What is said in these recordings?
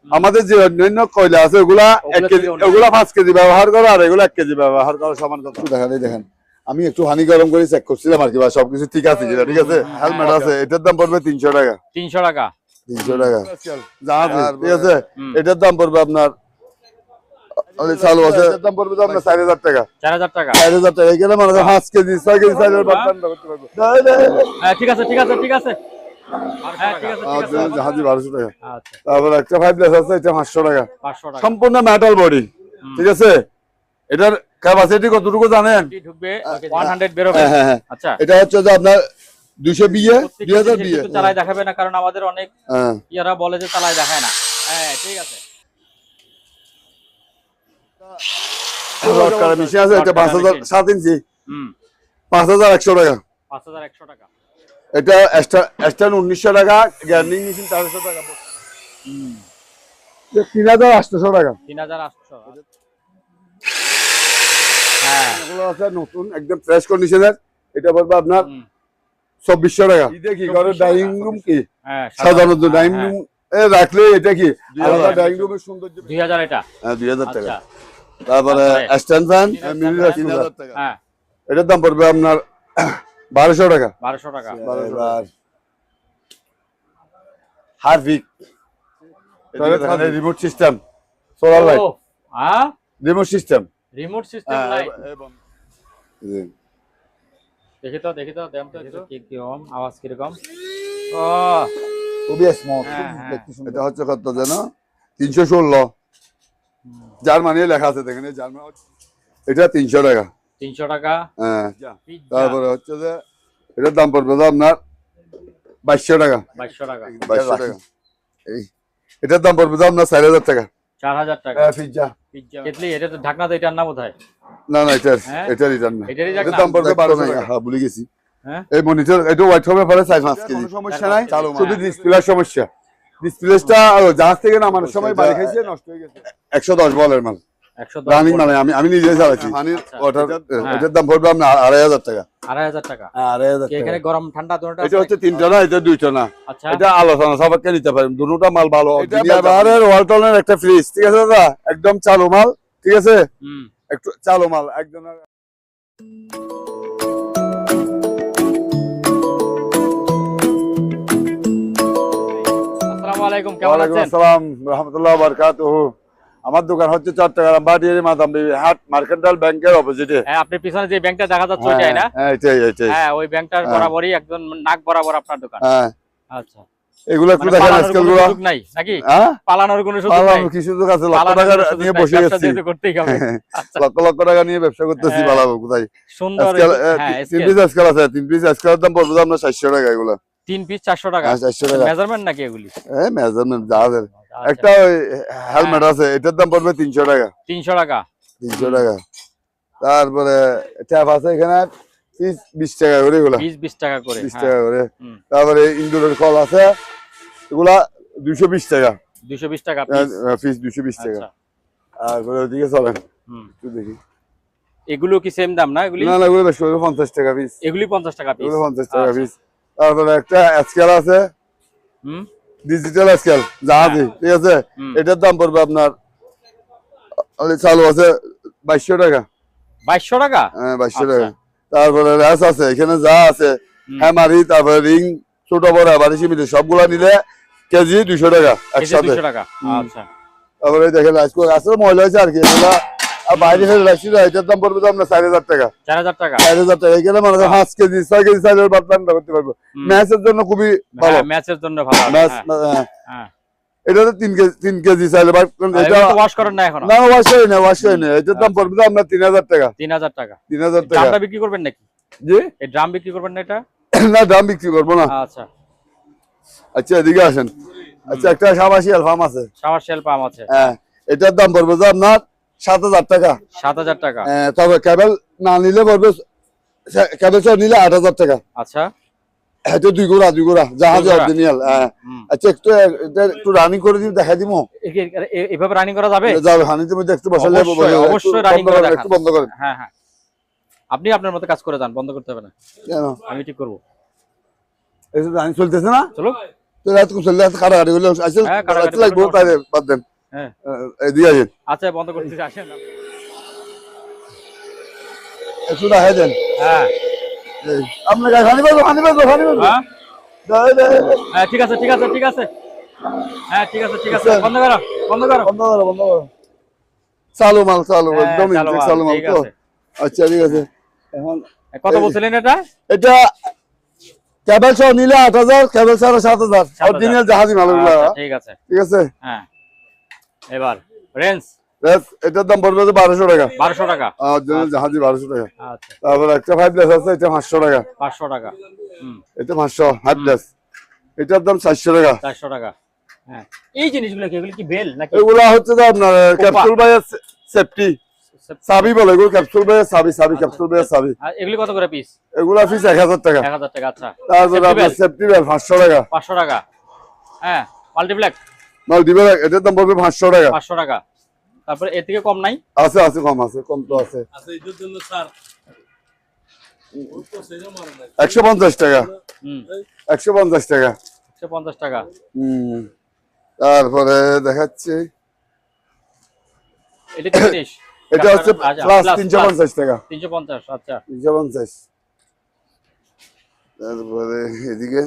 আমাদের যে অন্যান্য কয়লা আছে ওগুলা 1 কেজি, ওগুলা 5 কেজি ব্যবহার করো আর এগুলা 1 কেজি ব্যবহার করো, সমান কথা। দেখেন আমি একটু হানি গরম করে চেক করছিলাম আর কি, বা সবকিছু ঠিক আছে কিনা। ঠিক আছে, হেলমেট আছে, এটার দাম পড়বে 300 টাকা। 300 টাকা, 300 টাকা জাহাজ, ঠিক আছে। এটার দাম পড়বে আপনার চালু আছে, এটার দাম পড়বে আপনার 4000 টাকা। 4000 টাকা, 4000 টাকা। এখানে মানে 5 কেজি 6 কেজি চালের বাটন করতে পারবো। হ্যাঁ ঠিক আছে ঠিক আছে ঠিক আছে, হ্যাঁ ঠিক আছে ঠিক আছে। জাহাজি 1200 টাকা। আচ্ছা, তারপর একটা ফাইবলেস আছে, এটা 500 টাকা। 500 টাকা সম্পূর্ণ মেটাল বডি, ঠিক আছে। এটার ক্যাপাসিটি কতটুকু জানেন? কি ঢুকবে 100 বের হবে। হ্যাঁ। আচ্ছা, এটা হচ্ছে যে আপনার 200 বিএ 2000 বিএ। কিন্তু চালাই দেখাবে না, কারণ আমাদের অনেক ইয়ারা বলে যে চালাই দেখায় না। হ্যাঁ ঠিক আছে। লটকার মেশিন আছে, এটা 5000 7 ইঞ্চি, 5100 টাকা। 5100 টাকা। এটা এক্সটার্ন 1900 টাকা, গ্যান্ডিং মেশিন 400 টাকা। 3800 টাকা। 3800। হ্যাঁ, এগুলো আছে নতুন একদম ফ্রেশ কন্ডিশনের, এটা পড়বে আপনার 2400 টাকা। দেখি ঘরের ডাইনিং রুম কি হ্যাঁ সাধারণত ডাইনিং রুম রাখলে এটা কি আলাদা ডাইনিং রুমের সৌন্দর্য। 2000 এটা। হ্যাঁ 2000 টাকা। আচ্ছা, তারপরে স্ট্যান্ড ফ্যান 3000 টাকা। হ্যাঁ, এটার দাম পড়বে আপনার 1200 টাকা। 1200 টাকা। হারভিক রিমোট সিস্টেম, সোলার লাইট, ও, হ্যাঁ remote system. Remote system light. দেখি তো দেন তো কি কিরকম আওয়াজ কিরকম। ও, খুবই স্মুথ। হ্যাঁ। এটা হচ্ছে কত জানো? 316 জার্মানি লেখা আছে, দেখেন জার্মান। এটা 300 টাকা। 300 টাকা। হ্যাঁ। পিজ্জা তারপরে হচ্ছে যে এটার দাম পড়বে আপনার 2200 টাকা। 2200 টাকা। 2200 টাকা। এই এটার দাম পড়বে আপনার 4000 টাকা। 4000 টাকা। পিজ্জা কেটলি, এটা তো ঢাকনা, তো এটার নাম বোধহয়। না এটার হ্যাঁ? রিটার্ন না। এটারই এটার ঢাকনা? দাম পড়বে 1200 টাকা। হ্যাঁ ভুলে গেছি। হ্যাঁ? এই মনিটর এটা হোয়াইট হবে পরে 4-5 কেজি। কোনো সমস্যা নাই, শুধু ডিসপ্লের সমস্যা। ডিসপ্লেটা জাহাজ থেকে নামানোর সময় বাড়ি খাইছে, নষ্ট হয়ে গেছে। 110 বলের মাল, 110 রানিং মানে আমি নিজে চালাচ্ছি। পানির ওয়াটার, এটার দাম পড়বে আপনার 2500 টাকা। 2500 টাকা। 2500 কি টাকা। এখানে গরম ঠান্ডা দুটোটা এটা আছে? হচ্ছে 3টা না, এটা 2টা না। আচ্ছা, এটা আলোচনা সবাইকে নিতে পারেন, দুটোটা মাল ভালো। এটা ব্যবহারের ওয়ালটনের একটা ফ্রিজ, ঠিক আছে দাদা, একদম চালু মাল, ঠিক আছে। একটু চালু মাল একদম। আসসালামু আলাইকুম, কেমন আছেন? আসসালাম রাহমাতুল্লাহ ওয়া বারাকাতুহু। আমার দোকান হচ্ছে চট্টগ্রাম বাটিয়ারি মাদাম বিবি হাট, মার্কেন্টাইল ব্যাংকের অপোজিটে। হ্যাঁ, আপনি পিছনে যে ব্যাংকটা দেখা যাচ্ছে ওইটাই না? হ্যাঁ এটাই। হ্যাঁ, ওই ব্যাংকটার বরাবরই একদম নাক বরাবর আপনার দোকান। হ্যাঁ, আচ্ছা, এগুলো একটু মানে দেখেন পালানোর আজকাল কোনো গুলো। সুযোগ নাই নাকি? হ্যাঁ, পালানোর কোনো সুযোগ নাই। পালানোর কি সুযোগ আছে? লক্ষ পালানোর টাকা কোনো সুযোগ নিয়ে নাই, বসে ব্যবসা গেছি। যেহেতু করতেই হবে। আচ্ছা, লক্ষ টাকা নিয়ে ব্যবসা করতেছি, হ্যাঁ। পালাবো কোথায়? সুন্দর। আজকাল হ্যাঁ, 3 পিস আজকাল আছে, 3 পিস আজকালের দাম পড়বে আপনার 400 টাকা। এগুলো 3 পিস 400 টাকা। হ্যাঁ, 400 টাকা। মেজারমেন্ট নাকি এগুলি? হ্যাঁ মেজারমেন্ট জাহাজের। আচ্ছা, একটা হেলমেট আছে, এটার দাম পড়বে 300 টাকা। 300 টাকা। 300 টাকা। তারপরে ট্যাপ আছে এখানে পিস 20 টাকা করে, এগুলা 20 টাকা করে। 20 হ্যাঁ, টাকা করে। তারপরে ইনডোরের কল আছে, এগুলা 220 টাকা 220 টাকা পিস। পিস, 220 টাকা। আচ্ছা, তারপরে ওদিকে চলেন একটু দেখি। এগুলো কি সেম দাম না এগুলি? না এগুলো বেশ করে 50 টাকা পিস। এগুলি 50 টাকা পিস। এগুলো 50 টাকা পিস। তারপরে একটা স্কেল আছে, ডিজিটাল স্কেল জাহাজি, ঠিক আছে। এটার দাম পড়বে আপনার চালু আছে 2200 টাকা। 2200 টাকা? হ্যাঁ 2200 টাকা। তারপরে র্যাস আছে, এখানে যা আছে হ্যামারি, তারপরে রিং, ছোট বড় বাড়ি সিমিটি সবগুলা নিলে কেজি 200 টাকা একসাথে। 200 টাকা। আচ্ছা, তারপরে দেখেন আসলে ময়লা হয়েছে আর কি, এগুলা আর বাইরে ফেলে রাখছি না। এটার দাম পড়বে তো আপনার 4000 টাকা। 4000 টাকা। 4000 টাকা। এখানে মানে 5 কেজি 6 কেজি চাইলের বাটনা করতে পারবো। ম্যাচের জন্য খুবই ভালো। হ্যাঁ, ম্যাচের জন্য ভালো। ম্যাচ, হ্যাঁ, এটা তো 3 কেজি চাইলে এটা ওয়াশ করেন না এখনো? না ওয়াশ হয় না। এটার দাম পড়বে তো আপনার 3000 টাকা। 3000 টাকা। 3000 টাকা। ড্রামটা বিক্রি করবেন নাকি? জি, এই ড্রাম বিক্রি করবেন না এটা? না ড্রাম বিক্রি করবো না। আচ্ছা, আচ্ছা এদিকে আসেন। আচ্ছা একটা সাবাসি আলফাম আছে, শাওয়ার শেল পাম আছে। হ্যাঁ এটার দাম পড়বে তো আপনার 7000 টাকা। 7000 টাকা। তবে কেবল না নিলে পড়বে, কেবল সহ নিলে 8000 টাকা। আচ্ছা, এটা 2 গোড়া জাহাজে অরিজিনাল। আচ্ছা একটু রানিং করে দিই, দেখা দিব। এভাবে রানিং করা যাবে? যাবে, হানিতে মধ্যে একটু বসালে অবশ্যই রানিং করে দেখান। একটু বন্ধ করেন। হ্যাঁ, আপনি আপনার মতো কাজ করে যান, বন্ধ করতে হবে না। কেন? আমি ঠিক করব। এটা রানিং চলতেছে না? চলো, তো রাত কোন চলে রাত কাটাকাটি হলে আসলে হ্যাঁ, কাটাকাটি রাত লাগবে করলে তাই বাদ দেন হ্যাঁ এদিকে আসেন আচ্ছা বন্ধ করে দিচ্ছি আসেন একটু রাখাই দেন হ্যাঁ আপনার গায়ে পানি পাবো হ্যাঁ দাঁড়াই দাঁড়াই হ্যাঁ ঠিক আছে হ্যাঁ ঠিক আছে বন্ধ করো বন্ধ করো চালু মাল হ্যাঁ, একদম চালু মাল, চালু মাল ঠিক তো আছে। আচ্ছা ঠিক আছে এখন কত বলছিলেন এটা এটা কেবল সহ নিলে 8,000 কেবল সহ 7,000 অরিজিনাল জাহাজি মাল এগুলো আচ্ছা, ঠিক আছে ঠিক আছে হ্যাঁ এবার রেঞ্জ এটার দাম পড়বে 1200 টাকা 1200 টাকা অরিজিনাল জাহাজি 1200 টাকা আচ্ছা তারপর একটা 5 প্লাস আছে এটা 500 টাকা 500 টাকা এটা 500 5 প্লাস এটার দাম 400 টাকা 400 টাকা হ্যাঁ এই জিনিসগুলো কি এগুলো কি বেল নাকি এগুলা হচ্ছে যে আপনার ক্যাপসুল বাইয়ের সেফটি চাবি বলে এগুলো ক্যাপসুল বাইয়ের চাবি ক্যাপসুল বাইয়ের চাবি আর এগুলি কত করে পিস এগুলা ফিস 1000 টাকা 1000 টাকা আচ্ছা তারপর আপনার সেফটি বেল 500 টাকা 500 টাকা হ্যাঁ মাল্টিপ্লেক মাল দিবে এটার দাম পড়বে 500 টাকা 500 টাকা তারপর এর থেকে কম নাই আছে কম তো আছে আচ্ছা এটার জন্য স্যার 150 টাকা হুম 150 টাকা 150 টাকা তারপরে দেখাচ্ছি এটা কি জিনিস এটা হচ্ছে প্লাস 350 টাকা 350 আচ্ছা 350 তারপরে এদিকে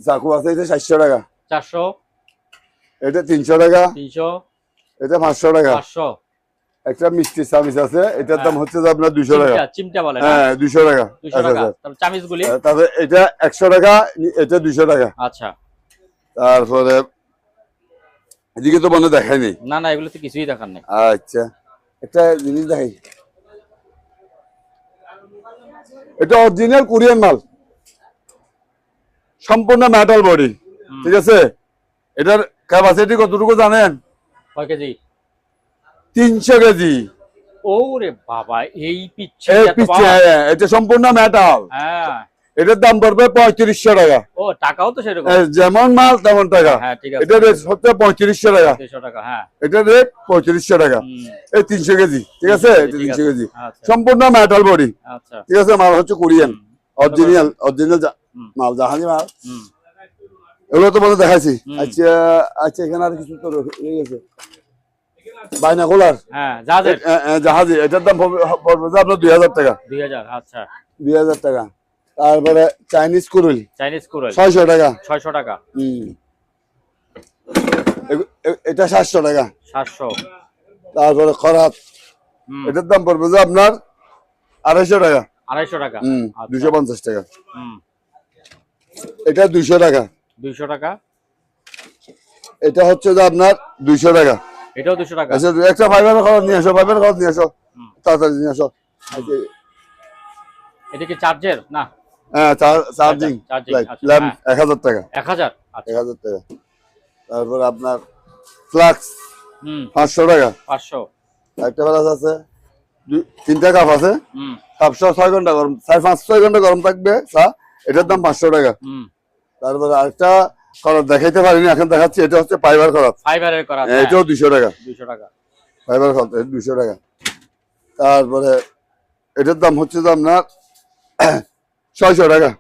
চাকু আছে এটা 700 টাকা 400 এটা 300 টাকা 300 এটা 500 টাকা 500 একটা মিষ্টি চামিচ আছে এটার দাম হচ্ছে যে আপনার 200 টাকা চিমটা বলে না হ্যাঁ 200 টাকা 200 টাকা তারপর চামিচ গুলি তারপরে এটা 100 টাকা এটা 200 টাকা আচ্ছা তারপরে এদিকে তো মনে দেখায়নি না না এগুলো তো কিছুই দেখার নেই আচ্ছা একটা জিনিস দেখাই এটা অরিজিনাল কোরিয়ান মাল সম্পূর্ণ মেটাল বডি ঠিক আছে এটার ক্যাপাসিটি কতটুকু জানেন কয় কেজি 300 কেজি ওরে বাবা এই পিচ্ছে এই এত পিচ্ছে পাওয়া? এটা সম্পূর্ণ মেটাল হ্যাঁ এটার দাম পড়বে 3500 টাকা ও টাকাও তো সেরকম যেমন মাল তেমন টাকা হ্যাঁ ঠিক আছে এটা রেট হচ্ছে 3500 টাকা 300 টাকা হ্যাঁ এটা রেট 3500 টাকা এই 300 কেজি ঠিক আছে এটা ঠিক 300 আছে। কেজি আচ্ছা সম্পূর্ণ মেটাল বডি আচ্ছা ঠিক আছে মাল হচ্ছে কোরিয়ান অরিজিনাল মাল জাহাজি মাল হুম এগুলো তো বলে দেখাইছি আচ্ছা এখানে আর কিছু তো রয়ে গেছে বাইনাকুলার হ্যাঁ জাহাজের জাহাজি এটার দাম পড়বে যে আপনার 2000 টাকা 2000 আচ্ছা 2000 টাকা তারপরে চাইনিজ কুরুল চাইনিজ কুরাল 600 টাকা 600 টাকা এটা 700 টাকা 700 তারপরে খরাত এটার দাম পড়বে যে আপনার 250 টাকা 250 টাকা 250 টাকা হুম এটা 200 টাকা 200 টাকা এটা হচ্ছে যে আপনার 200 টাকা এটাও 200 টাকা আচ্ছা একটা ফাইবারের খরচ নিয়ে আসো তাড়াতাড়ি নিয়ে আসো এটা কি চার্জের না হ্যাঁ চার্জিং চার্জিং, আচ্ছা, ল্যাম্প হ্যাঁ। 1000 টাকা 1000 আচ্ছা 1000 টাকা তারপর আপনার ফ্লাক্স হুম 500 টাকা 500 একটা ফ্লাক্স আছে তিনটা কাপ আছে হুম কাপ 6 ঘন্টা গরম 5-6 ঘন্টা গরম থাকবে এটার দাম 500 টাকা হুম তারপর আরেকটা খরচ দেখাইতে পারিনি এখন দেখাচ্ছি এটা হচ্ছে ফাইবার খরচ ফাইবারের করা এটাও 200 টাকা 200 টাকা ফাইবার খরচ 200 টাকা তারপরে এটার দাম হচ্ছে যে আপনার 600 টাকা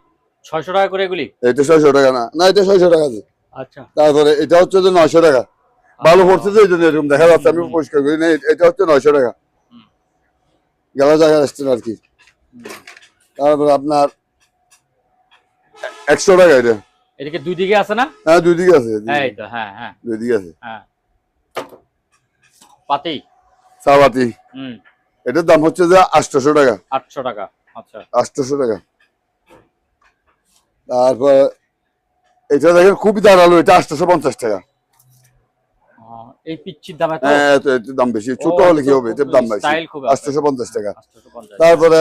600 টাকা করে এগুলি এটা 600 টাকা না এটা 600 টাকা আছে আচ্ছা তারপরে এটা হচ্ছে যে 900 টাকা ভালো পড়ছে যে এই জন্য এরকম দেখা যাচ্ছে আমি পরিষ্কার করি না এটা হচ্ছে 900 টাকা গেল জায়গা রেস্টুরেন্ট আর কি তারপরে আপনার 100 টাকা এটা এদিকে দুই দিকে আছে না হ্যাঁ দুই দিকে আছে এই তো হ্যাঁ হ্যাঁ দুই দিকে আছে হ্যাঁ পাতি চাবাতি হুম এটার দাম হচ্ছে যে 800 টাকা 800 টাকা আচ্ছা 800 টাকা তারপর এটা দেখেন খুবই ধারালো এটা 850 টাকা এই পিচ্চির দাম এত হ্যাঁ এটার দাম বেশি ছোট হলে কি হবে এটার দাম বেশি স্টাইল খুব আছে 850 টাকা 850 তারপরে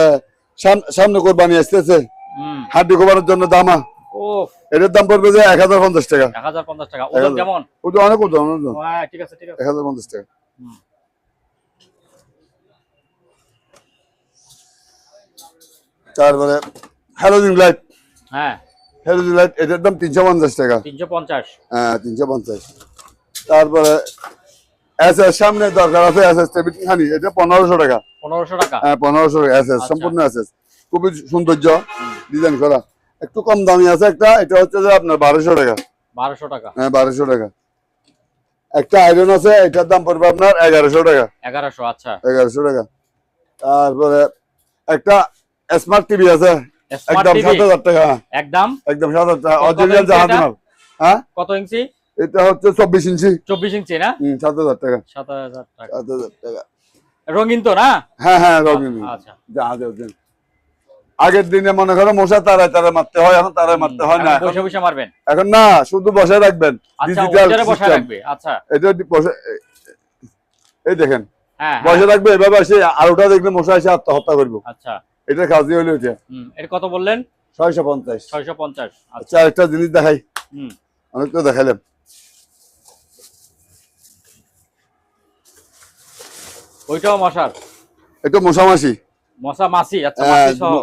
সামনে কোরবানি আসতেছে হুম হাড্ডি কোরবানির জন্য দামা ওফ এটার দাম পড়বে যে 1050 টাকা 1050 টাকা ওজন কেমন ওটা অনেক ওজন হ্যাঁ ঠিক আছে 1050 টাকা হুম তারপরে হ্যালোজিন লাইট হ্যাঁ এটার দাম 350 টাকা 350 হ্যাঁ 350 তারপরে সামনে দরকার আছে খানি এটা 1500 টাকা 1500 টাকা হ্যাঁ 1500 টাকা সম্পূর্ণ খুবই সৌন্দর্য ডিজাইন করা একটু কম দামি আছে একটা, এটা হচ্ছে যে আপনার 1200 টাকা। 1200 টাকা। হ্যাঁ 1200 টাকা। একটা আয়রন আছে, এটার দাম পড়বে আপনার 1100 টাকা। 1100, আচ্ছা। 1100 টাকা। তারপরে একটা স্মার্ট টিভি আছে, স্মার্ট একদম টিভি 7000 টাকা। একদম 7000 টাকা, কত অরিজিনাল ইঞ্চি জাহাজ এটা? মাল। হ্যাঁ কত ইঞ্চি? এটা হচ্ছে 24 ইঞ্চি। 24 ইঞ্চি না? 7000 টাকা। 7000 টাকা। 7000 টাকা। রঙিন তো না? হ্যাঁ হ্যাঁ রঙিন আচ্ছা। জাহাজ অরিজিনাল। আগের দিনে মনে করো মশা তারায় মারতে হয়, এখন তারায় মারতে হয় না। বসে বসে মারবেন? এখন না, শুধু বসায় রাখবেন, আচ্ছা, ডিজিটাল ওইটারে বসায় সিস্টেম। রাখবে, আচ্ছা। এটা এই দেখেন হ্যাঁ বসে রাখবে, এভাবে এসে আলোটা দেখলে মশা এসে আত্মহত্যা করবো। আচ্ছা। এটা কাজই হইলো এটা। এটা কত বললেন? 650। 650, আচ্ছা একটা জিনিস দেখাই, হুম। অনেক তো দেখাইলাম। ওইটাও মশার? এটা মশামাছি। মশা মাছি, আচ্ছা, মাছি সহ।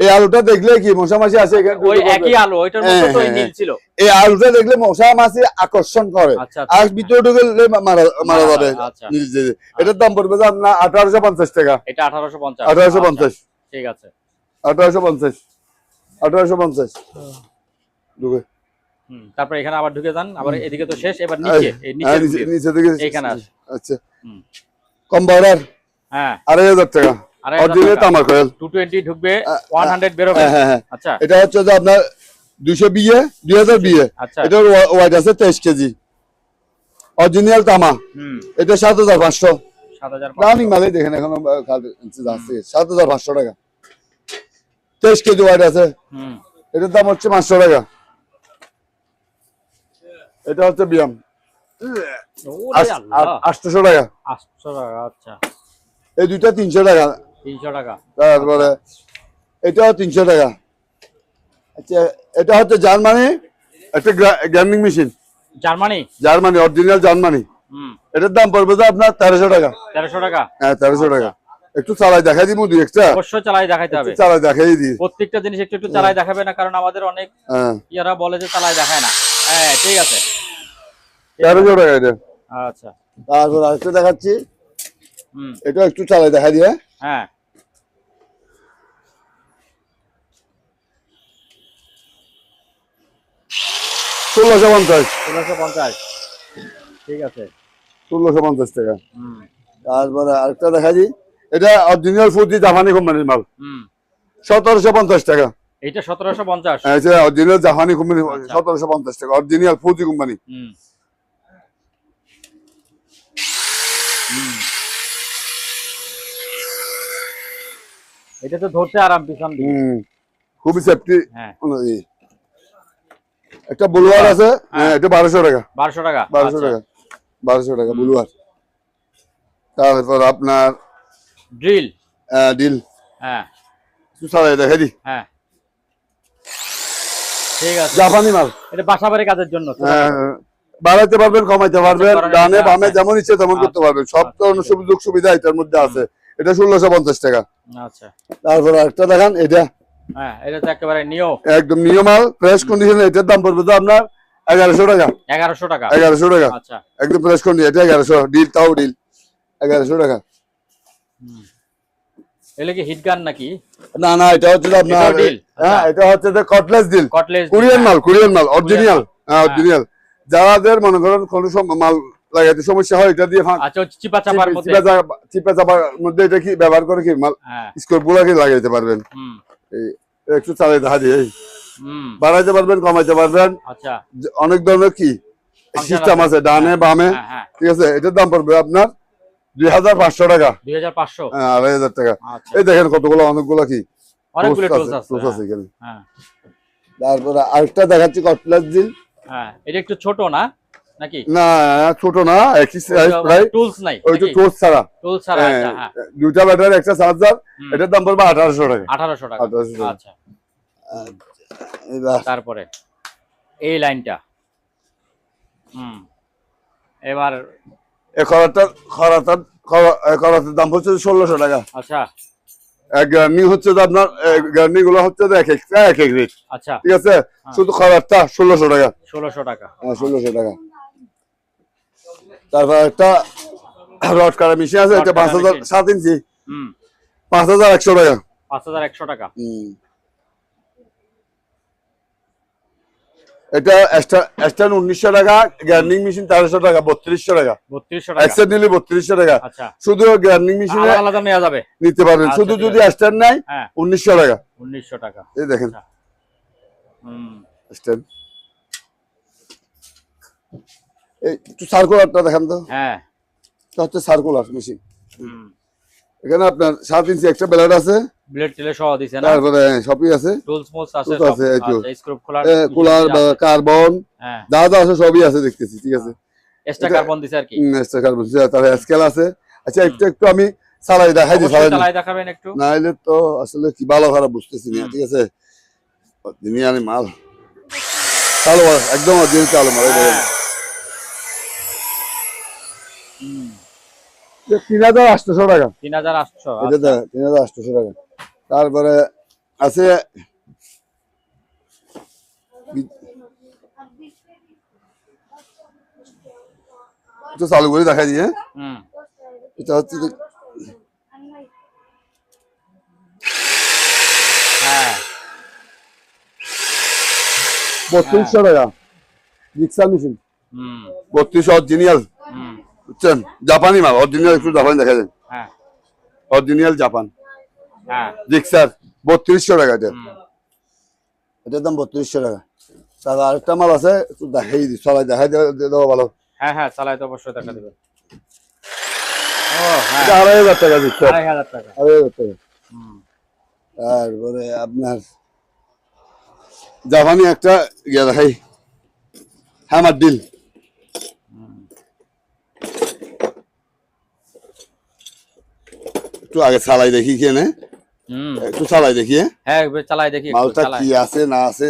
এই আলুটা দেখলে কি মশামাছি আছে এখানে? ওই একই আলু, ওইটার মতো তো নীল ছিল। এই আলুটা দেখলে মশামাছি আকর্ষণ করে, আচ্ছা, আর ভিতরে ঢুকলে মারা যাবে। আচ্ছা। এটার দাম পড়বে যে আপনার 1850 টাকা। এটা 1850। 1850। ঠিক আছে। 1850। 1850 ঢুকে। তারপর এখানে আবার ঢুকে যান, আবার এদিকে তো শেষ, এবার নিচে, এই নিচে থেকে এখানে আসে। আচ্ছা কম বাড়ার। হ্যাঁ 2500 টাকা। অরিজিনাল তামার কয়েল। 220 ঢুকবে, 100 বের হবে। হ্যাঁ। আচ্ছা। এটা হচ্ছে যে আপনার 200 বিয়ে, 2000 বিয়ে। আচ্ছা। এটার ওয়েট আছে 23 কেজি। অরিজিনাল তামা। এটা 7500। 7500। রানিং মালে দেখেন এখন আছে 7500 টাকা। 23 কেজি ওয়েট আছে। এটার দাম হচ্ছে 500 টাকা। এটা হচ্ছে বিয়াম। ওরে আল্লাহ। 800 টাকা। 800 টাকা, আচ্ছা। এই দুইটা 300 টাকা। 300 টাকা। তারপরে এটাও 300 টাকা। আচ্ছা এটা হচ্ছে জার্মানি একটা grinding machine. Germany original Germany. এটার দাম পড়বে যে আপনার 1300 টাকা। 1300 টাকা? হ্যাঁ 1300 টাকা। একটু চালাই দেখাই দিব দুই একটা। অবশ্যই চালাই দেখাইতে হবে। চালাই দেখাই দিই। প্রত্যেকটা জিনিস একটু একটু চালাই দেখাবে না, কারণ আমাদের অনেক ইয়ারা বলে যে চালাই দেখায় না। হ্যাঁ ঠিক আছে। 1300 টাকা এটা। আচ্ছা। তারপর আরেকটা দেখাচ্ছি। এটা একটু চালাই দেখাই দিয়ে। হ্যাঁ। $1650। ঠিক আছে। 1650 টাকা। তারপরে আরেকটা দেখাই দিই। এটা অরিজিনাল ফুজি জাপানি কোম্পানির মাল। 1750 টাকা। এইটা 1750? হ্যাঁ এটা অরিজিনাল জাপানি কোম্পানি। 1750 টাকা অরিজিনাল ফুজি কোম্পানি। এটা তো ধরতে আরাম পিছন দিকে। খুবই সেফটি। হ্যাঁ। একটা বুলওয়ার আছে, হ্যাঁ এটা 1200 টাকা। 1200 টাকা? 1200 টাকা। 1200 টাকা বুলওয়ার। তারপর আপনার ড্রিল। ডিল। হ্যাঁ। একটু চালাই দেখাই দিই। হ্যাঁ ঠিক আছে। জাপানি মাল। এটা বাসাবাড়ি কাজের জন্য। বাড়াইতে পারবেন, কমাইতে পারবেন, ডানে বামে যেমন ইচ্ছে তেমন করতে পারবেন। সব ধরনের সুযোগ সুবিধা এটার মধ্যে আছে। এটা 1650 টাকা। আচ্ছা। তারপর আরেকটা দেখান এটা। হ্যাঁ এটা তো একেবারে নিও, একদম নিও মাল, ফ্রেশ কন্ডিশনে। এটার দাম পড়বে তো আপনার 1100 টাকা। 1100 টাকা? 1100 টাকা। আচ্ছা। একদম ফ্রেশ কন্ডিশন। এটা 1100 ডিল, তাও ডিল 1100 টাকা। এলে কি হিট গান নাকি? না না এটা হচ্ছে আপনার ডিল। হ্যাঁ এটা হচ্ছে যে কটলেস ডিল। কোরিয়ান মাল অরিজিনাল। হ্যাঁ অরিজিনাল। যাদের মনে করেন কোন মাল লাগাইতে সমস্যা হয় এটা দিয়ে। আচ্ছা চিপা চাপার মধ্যে, চিপা চাপার মধ্যে এটা কি ব্যবহার করে কি মাল স্কোর গুলাকে লাগাইতে পারবেন। একটু চালাই দেখা দিয়ে বাড়াইতে পারবেন, কমাইতে পারবেন। আচ্ছা। অনেক ধরনের কি সিস্টেম আছে, ডানে বামে। ঠিক আছে। এটার দাম পড়বে আপনার 2500 টাকা। 2500? হ্যাঁ 2500 টাকা। এই দেখেন কতগুলো, অনেকগুলো কি অনেকগুলো টুলস আছে এখানে। তারপরে আরেকটা দেখাচ্ছি কটলেস ডিল। হ্যাঁ এটা একটু ছোট না নাকি? না ছোট না, একই সাইজ প্রায়। টুলস নাই? ওইটা টুলস ছাড়া। আচ্ছা। হ্যাঁ দুইটা ব্যাটারি একটা চার্জার। এটার দাম পড়বে 1800 টাকা। 1800 টাকা। আচ্ছা। তারপরে এই লাইনটা এবার খরাটার দাম হচ্ছে 1600 টাকা। আচ্ছা। গ্যারান্টি হচ্ছে যে আপনার গ্যারান্টি গুলো হচ্ছে যে এক এক রেট। আচ্ছা ঠিক আছে। শুধু খরাটা 1600 টাকা। 1600 টাকা। হ্যাঁ 1600 টাকা। তারপর একটা রড কাটা মেশিন আছে, এটা 5007 ইঞ্চি। 5100 টাকা। 5100 টাকা। এটা এক্সটার্ন 1900 টাকা, গ্রাইন্ডিং মেশিন 1300 টাকা, 3200 টাকা। 3200 টাকা। এক্সটার্ন নিলে 3200 টাকা। আচ্ছা। শুধু গ্রাইন্ডিং মেশিনে আলাদা আলাদা নেওয়া যাবে, নিতে পারবেন। আচ্ছা, শুধু ঠিক যদি আছে। এক্সটার্ন নেয় হ্যাঁ 1900 টাকা। 1900 টাকা। এই দেখেন আচ্ছা। হুম। এক্সটার্ন। এই একটু সার্কুলারটা দেখেন তো। হ্যাঁ। এটা হচ্ছে সার্কুলার মেশিন। হুম। এখানে আপনার 7 ইঞ্চি একটা ব্লেড আছে, ব্লেড টেলে সহ দিছে না? তারপরে সবই আছে, টুলস মোলস আছে টুলস সব। আছে, এই তো। আচ্ছা, স্ক্রু খোলার কুলার বা কার্বন হ্যাঁ। যা যা আছে সবই আছে দেখতেছি, ঠিক আছে। এক্সট্রা কার্বন দিছে আর কি। এক্সট্রা কার্বন, তারপরে স্কেল আছে। আচ্ছা একটু আমি চালাই দেখাই দিই, অবশ্যই চালাই দেখাবেন একটু। নাইলে তো আসলে কি ভালো খারাপ বুঝতেছি না, ঠিক আছে। দুনিয়ার মাল চালু একদম অরিজিনাল চালু মাল। হ্যাঁ। হুম। 3800 টাকা। 3800। এটা 3800 টাকা। তারপরে আছে একটু চালু করে দেখাই দিয়ে। হুম। এটা হচ্ছে হ্যাঁ 3200 টাকা মিক্সার মেশিন। হুম। 3200 অরিজিনাল, হুম। বুঝছেন? জাপানি মাল, অরিজিনাল। একটু জাপানি দেখা যায়, হ্যাঁ অরিজিনাল জাপান হ্যাঁ। মিক্সার। 3200 টাকা এটা। হুম। এটার দাম 3200 টাকা। তারপর আরেকটা মাল আছে, একটু দেখাই দিই, সবাই দেখাই দেওয়া ভালো। হ্যাঁ হ্যাঁ, চালাই তো অবশ্যই দেখা দিবেন। ও হ্যাঁ, এটা 2500 টাকা দিচ্ছে, 2500 টাকা। 2500 টাকা। হুম। তারপরে আপনার জাপানি একটা ইয়ে দেখাই, হ্যামার ডিল। একটু আগে চালাই দেখি কেনে, হুম। একটু চালাই দেখি। হ্যাঁ এবার চালাই দেখি একটু, মালটা চালাই। কি আছে না আছে,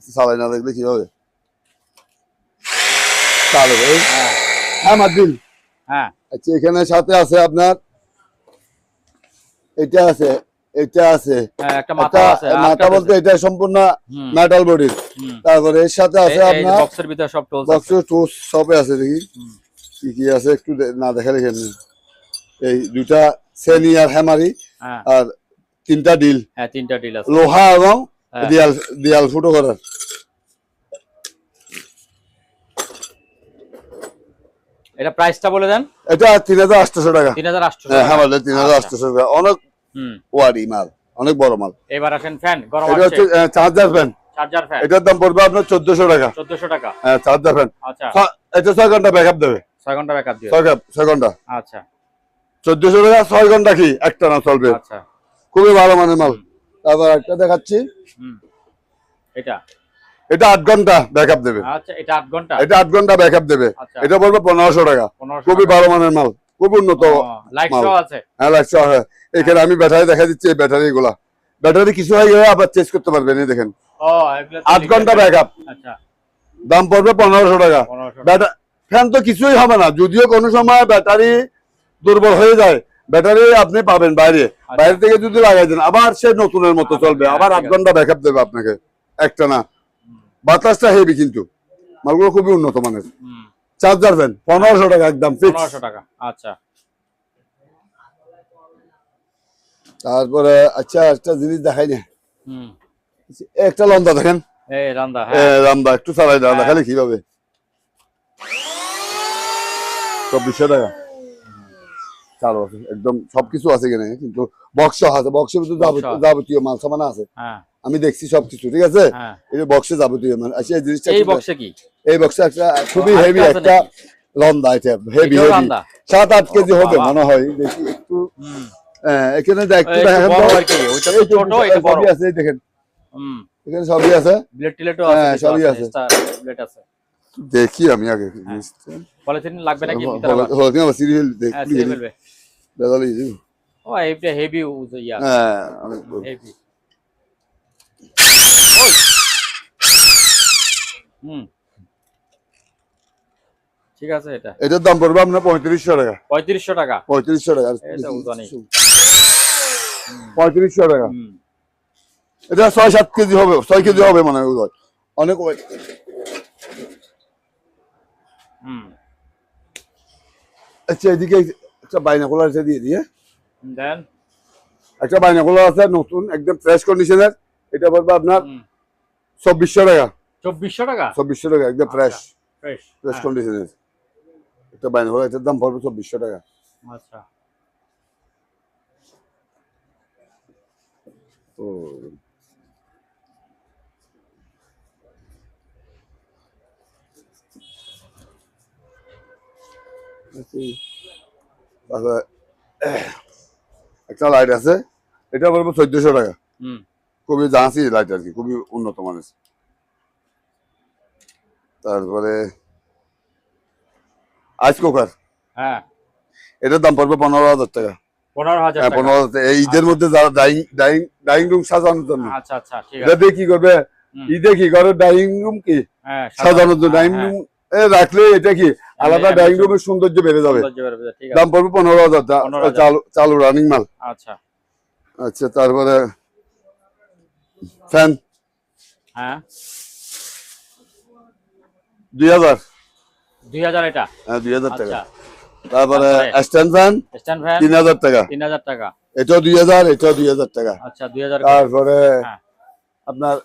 চালাই না দেখলে কি হবে। চালু হ্যাঁ হ্যামার ডিল। হ্যাঁ। আচ্ছা এখানে সাথে আছে আপনার এটা আছে, এটা আছে, হ্যাঁ, একটা মাথা আছে, মাথা বলতে এটা সম্পূর্ণ হুম। মেটাল বডির। হুম। তারপরে এর সাথে আছে আপনার বক্সের ভিতরে সব টুলস আছে। বক্সের টুলস সবে আছে, দেখি হুম। কি কি আছে একটু না দেখালে কেমনি। এই দুইটা সেনি আর হ্যামারি, হ্যাঁ আর 3টা ডিল, হ্যাঁ 3টা ডিল আছে। লোহা এবং হ্যাঁ। দেয়াল ফুটো করার। এটা প্রাইসটা বলে দেন। এটা 3800 টাকা। 3800 হ্যাঁ টাকা। হ্যামার 3800 টাকা। অনেক হুম। ওয়ারি মাল, অনেক বড় মাল। এবার আসেন ফ্যান, গরম এটা হচ্ছে আসছে। Charger fan. চার্জার ফ্যান এটার দাম পড়বে আপনার 1400 টাকা। 1400 টাকা। হ্যাঁ চার্জার ফ্যান। আচ্ছা। এটা 6 ঘন্টা ব্যাকআপ দেবে। 6 ঘন্টা ব্যাকআপ দিও। 6 ঘন্টা। আচ্ছা 1400 টাকা, 6 ঘন্টা কি একটা না চলবে। আচ্ছা। খুবই ভালো মানের মাল। তারপর একটা দেখাচ্ছি, হুম। এটা এটা 8 ঘন্টা ব্যাকআপ দেবে। আচ্ছা, এটা 8 ঘন্টা। এটা 8 ঘন্টা ব্যাকআপ দেবে। আচ্ছা। এটা পড়বে 1500 টাকা। 1500 খুবই টাকা। ভালো মানের মাল, খুব উন্নত লাইট মাল। শো আছে। হ্যাঁ লাগছে। হ্যাঁ এখানে আমি ব্যাটারি দেখা দিচ্ছি, এই ব্যাটারি গুলা, ব্যাটারি কিছু হয়ে গেলে আবার চেঞ্জ করতে পারবেন। এই দেখেন ও এগুলো 8 ঘন্টা ব্যাকআপ, আচ্ছা দাম পড়বে 1500 টাকা। 1500 ফ্যান তো কিছুই হবে না, যদিও কোনো সময় ব্যাটারি দুর্বল হয়ে যায়, ব্যাটারি আপনি পাবেন বাইরে, বাইরে থেকে যদি লাগাই দেন আবার সে নতুনের মতো চলবে, আবার 8 ঘন্টা ব্যাকআপ দেবে আপনাকে একটা না। বাতাসটা হেভি, কিন্তু মালগুলো খুবই উন্নত মানের। চার্জার ফ্যান 1500 টাকা একদম ফিক্স। 1500 টাকা। আচ্ছা। তারপরে আচ্ছা একটা জিনিস দেখাই না, হুম। একটা লন্দা দেখেন, এই রান্দা। হ্যাঁ রান্দা একটু চালাই দেওয়া দেখালে কিভাবে। 2400 টাকা চালু আছে, একদম সবকিছু আছে কিনা, কিন্তু বক্স আছে, বক্সের ভিতরে যাবতীয় মাল সামান আছে। হ্যাঁ আমি দেখছি সবকিছু, ঠিক আছে। হ্যাঁ। এই বক্সে যাবতীয় মাল। আচ্ছা এই জিনিসটা এই বক্সে কি? এই বক্সে একটা খুবই আরেকটা হেভি আছে একটা নাকি? লন্দা, এটা হেভি এটাও হেভি রান্দা? 7-8 কেজি হবে বাবা। মনে হয়, দেখি একটু। হুম। এখানে একটু এই দেখেন বড় তো। আর কি, ওইটা তো ছোট, এটা বড়। সবই আছে, এই দেখেন হুম। এখানে সবই আছে। ব্লেড টিলেটও আছে, হ্যাঁ, কিছু সবই আছে, আছে। ব্লেড আছে। দেখি আমি আগে জিনিসটা। পলিথিন লাগবে নাকি ভিতরে আবার? হলদিয়া সিরিয়াল হ্যাঁ দেখি সিরিয়াল ফেলবে। দাদালি। ও এটা হেভি ইয়া। হ্যাঁ অনেক বড়। হেভি। ওই হুম। ঠিক আছে। এটার দাম পড়বে আপনার 3500 টাকা। 3500 টাকা। 3500 টাকা। এটা উজানি। 3500 টাকা। হুম। এটা 6-7 কেজি হবে, 6 কেজি হবে মানে অনেক ওয়েট। হুম। আচ্ছা এদিকে একটা বাইনাকুলার আছে দিয়ে দিয়ে। দেন একটা বাইনাকুলার আছে নতুন, একদম ফ্রেশ কন্ডিশনের, এটা পড়বে আপনার 2400 টাকা। 2400 টাকা 2400 টাকা একদম ফ্রেশ ফ্রেশ ফ্রেশ কন্ডিশনের এটা বাইন হলো, এটার দাম পড়বে 2400 টাকা। আচ্ছা ও তারপরে একটা লাইট আছে, এটা বলবো 1400 টাকা। হুম খুবই জাহাজি লাইট আর কি, খুবই উন্নত মানের। তারপরে আইস কুকার, হ্যাঁ এটার দাম পড়বে 15,000 টাকা। 15000 হ্যাঁ টাকা 15,000 এই ঈদের মধ্যে যারা ডাইনিং রুম সাজানোর জন্য, আচ্ছা আচ্ছা ঠিক এটা আছে দিয়ে কি করবে, ঈদে কি করে ডাইনিং রুম কি হ্যাঁ সাজানোর জন্য ডাইনিং হ্যাঁ, রুম রাখলে এটা কি আলাদা ডাইনিং রুমের সৌন্দর্য বেড়ে যাবে। সৌন্দর্য বেরোবে, ঠিক আছে দাম পড়বে 15,000 15,000 চালু চালু রানিং মাল। আচ্ছা আচ্ছা তারপরে ফ্যান হ্যাঁ 2000, 2000 এটা হ্যাঁ 2000 টাকা। আচ্ছা তারপরে তারপরে? স্ট্যান্ড ফ্যান স্ট্যান্ড ফ্যান 3000 টাকা, 3000 টাকা এটাও 2000, এটাও 2000 টাকা। আচ্ছা 2000 তারপরে হ্যাঁ আপনার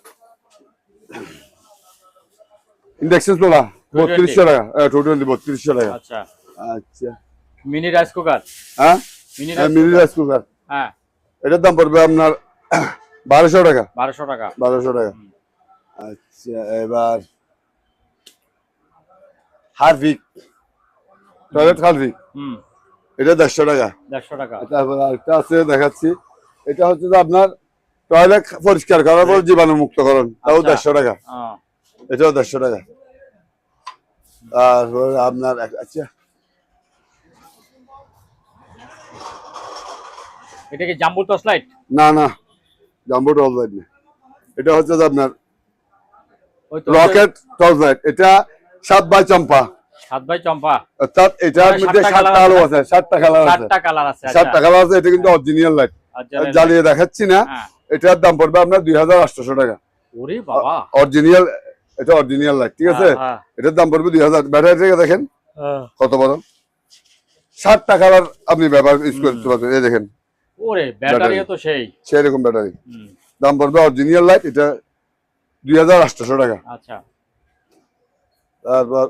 ইন্ডাকশন চুলা 3200 টাকা, 3200 টাকা। আচ্ছা আচ্ছা মিনি রাইস কুকার হ্যাঁ মিনি মিনি রাইস কুকার, হ্যাঁ এটার দাম পড়বে আপনার 1200 টাকা, 1200 টাকা 1200 টাকা। আচ্ছা এবার হারভিক টয়লেট হারভিক, হুম এটা 150 টাকা। 150 টাকা তারপর আরেকটা আছে দেখাচ্ছি, এটা হচ্ছে যে আপনার টয়লেট পরিষ্কার করার পর জীবাণু মুক্তকরণ, তাও আচ্ছা। 150 টাকা, হ্যাঁ এটাও 150 টাকা। তারপর আপনার আচ্ছা এটা কি জাম্বো টর্চ লাইট না না জাম্বো টর্চ লাইট না, এটা হচ্ছে যে আপনার ওই তো রকেট টর্চ লাইট, এটা 7 বাই চম্পা, 7 বাই চম্পা অর্থাৎ এটার মানে মধ্যে 7টা 7টা আলো আছে, 7টা কালার আছে, 7টা কালার আছে 7টা কালার আছে। এটা কিন্তু অরিজিনাল লাইট, আচ্ছা জ্বালিয়ে দেখাচ্ছি না। হ্যাঁ এটার দাম পড়বে আপনার 2800 টাকা। ওরে বাবা অরিজিনাল, এটা অরিজিনাল লাইট, ঠিক আছে। হ্যাঁ এটার দাম পড়বে 2000। ব্যাটারিটা দেখেন হ্যাঁ কত বড়, 7টা কালার আপনি ব্যবহার ইউজ করতে পারবেন। এই দেখেন ওরে ব্যাটারি তো সেই সেরকম ব্যাটারি, হুম, দাম পড়বে অরিজিনাল লাইট, এটা 2800 টাকা। আচ্ছা তারপর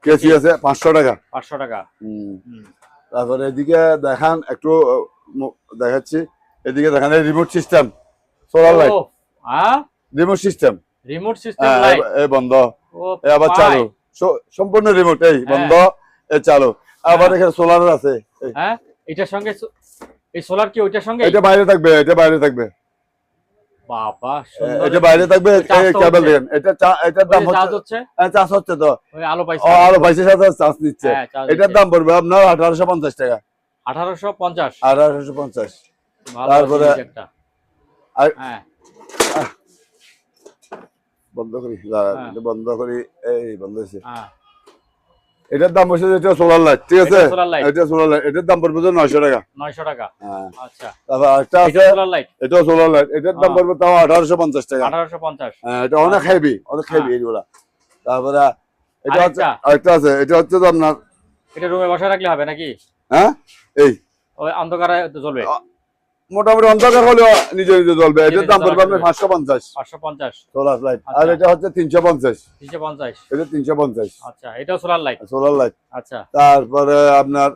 কেসি আছে 500 টাকা। 500 টাকা হুম। হুম, তারপরে এদিকে দেখান একটু দেখাচ্ছি, এদিকে দেখান রিমোট সিস্টেম সোলার লাইট, ও হ্যাঁ remote system, remote system light এই বন্ধ, ও এ আবার পাই। চালু, সম্পূর্ণ রিমোট, এই বন্ধ এ চালু। আবার এখানে সোলার আছে, হ্যাঁ এটার সঙ্গে এই সোলার কি ওইটার সঙ্গে এটা বাইরে থাকবে, এটা বাইরে থাকবে, বাবা সুন্দর এটা বাইরে থাকবে। চার্জ তো কেবল হচ্ছে। দেখেন, এটার দাম চার্জ হচ্ছে, হচ্ছে চার্জ হচ্ছে তো, ওই আলো পাইছে আরো 22 সাথে চার্জ নিচ্ছে। হ্যাঁ চার্জ এটার দাম পড়বে আপনার 1850 টাকা, 1850 1850। ভালো তারপরে জিনিস একটা আর- হ্যাঁ বন্ধ করি, দাঁড়ান, হ্যাঁ। এটা বন্ধ করি, এই বন্ধ হয়েছে। হ্যাঁ এটার দাম হচ্ছে এটা সোলার লাইট, ঠিক আছে, এটা solar light। এটা সোলার লাইট, এটার দাম পড়বে 900 টাকা। 900 টাকা হ্যাঁ। আচ্ছা তারপর আরেকটা এটা আছে, সোলার লাইট এটাও সোলার লাইট, এটার দাম হ্যাঁ। পড়বে তাও 1850 টাকা। 1850 হ্যাঁ, এটা অনেক হেভি, অনেক হেভি হ্যাঁ। এগুলা। তারপরে এটা হচ্ছে আরেকটা? আরেকটা আছে, এটা হচ্ছে তো আপনার এটা রুমে বসে রাখলে হবে নাকি হ্যাঁ এই ওই অন্ধকারে জ্বলবে মোটামুটি অন্ধকার হলেও নিজে নিজে জ্বলবে। এটার দাম পড়বে আপনার 550 550 সোলার লাইট। আর আচ্ছা। এটা হচ্ছে 350, 350 এটা 350 আচ্ছা এটাও সোলার লাইট সোলার লাইট। আচ্ছা তারপরে আপনার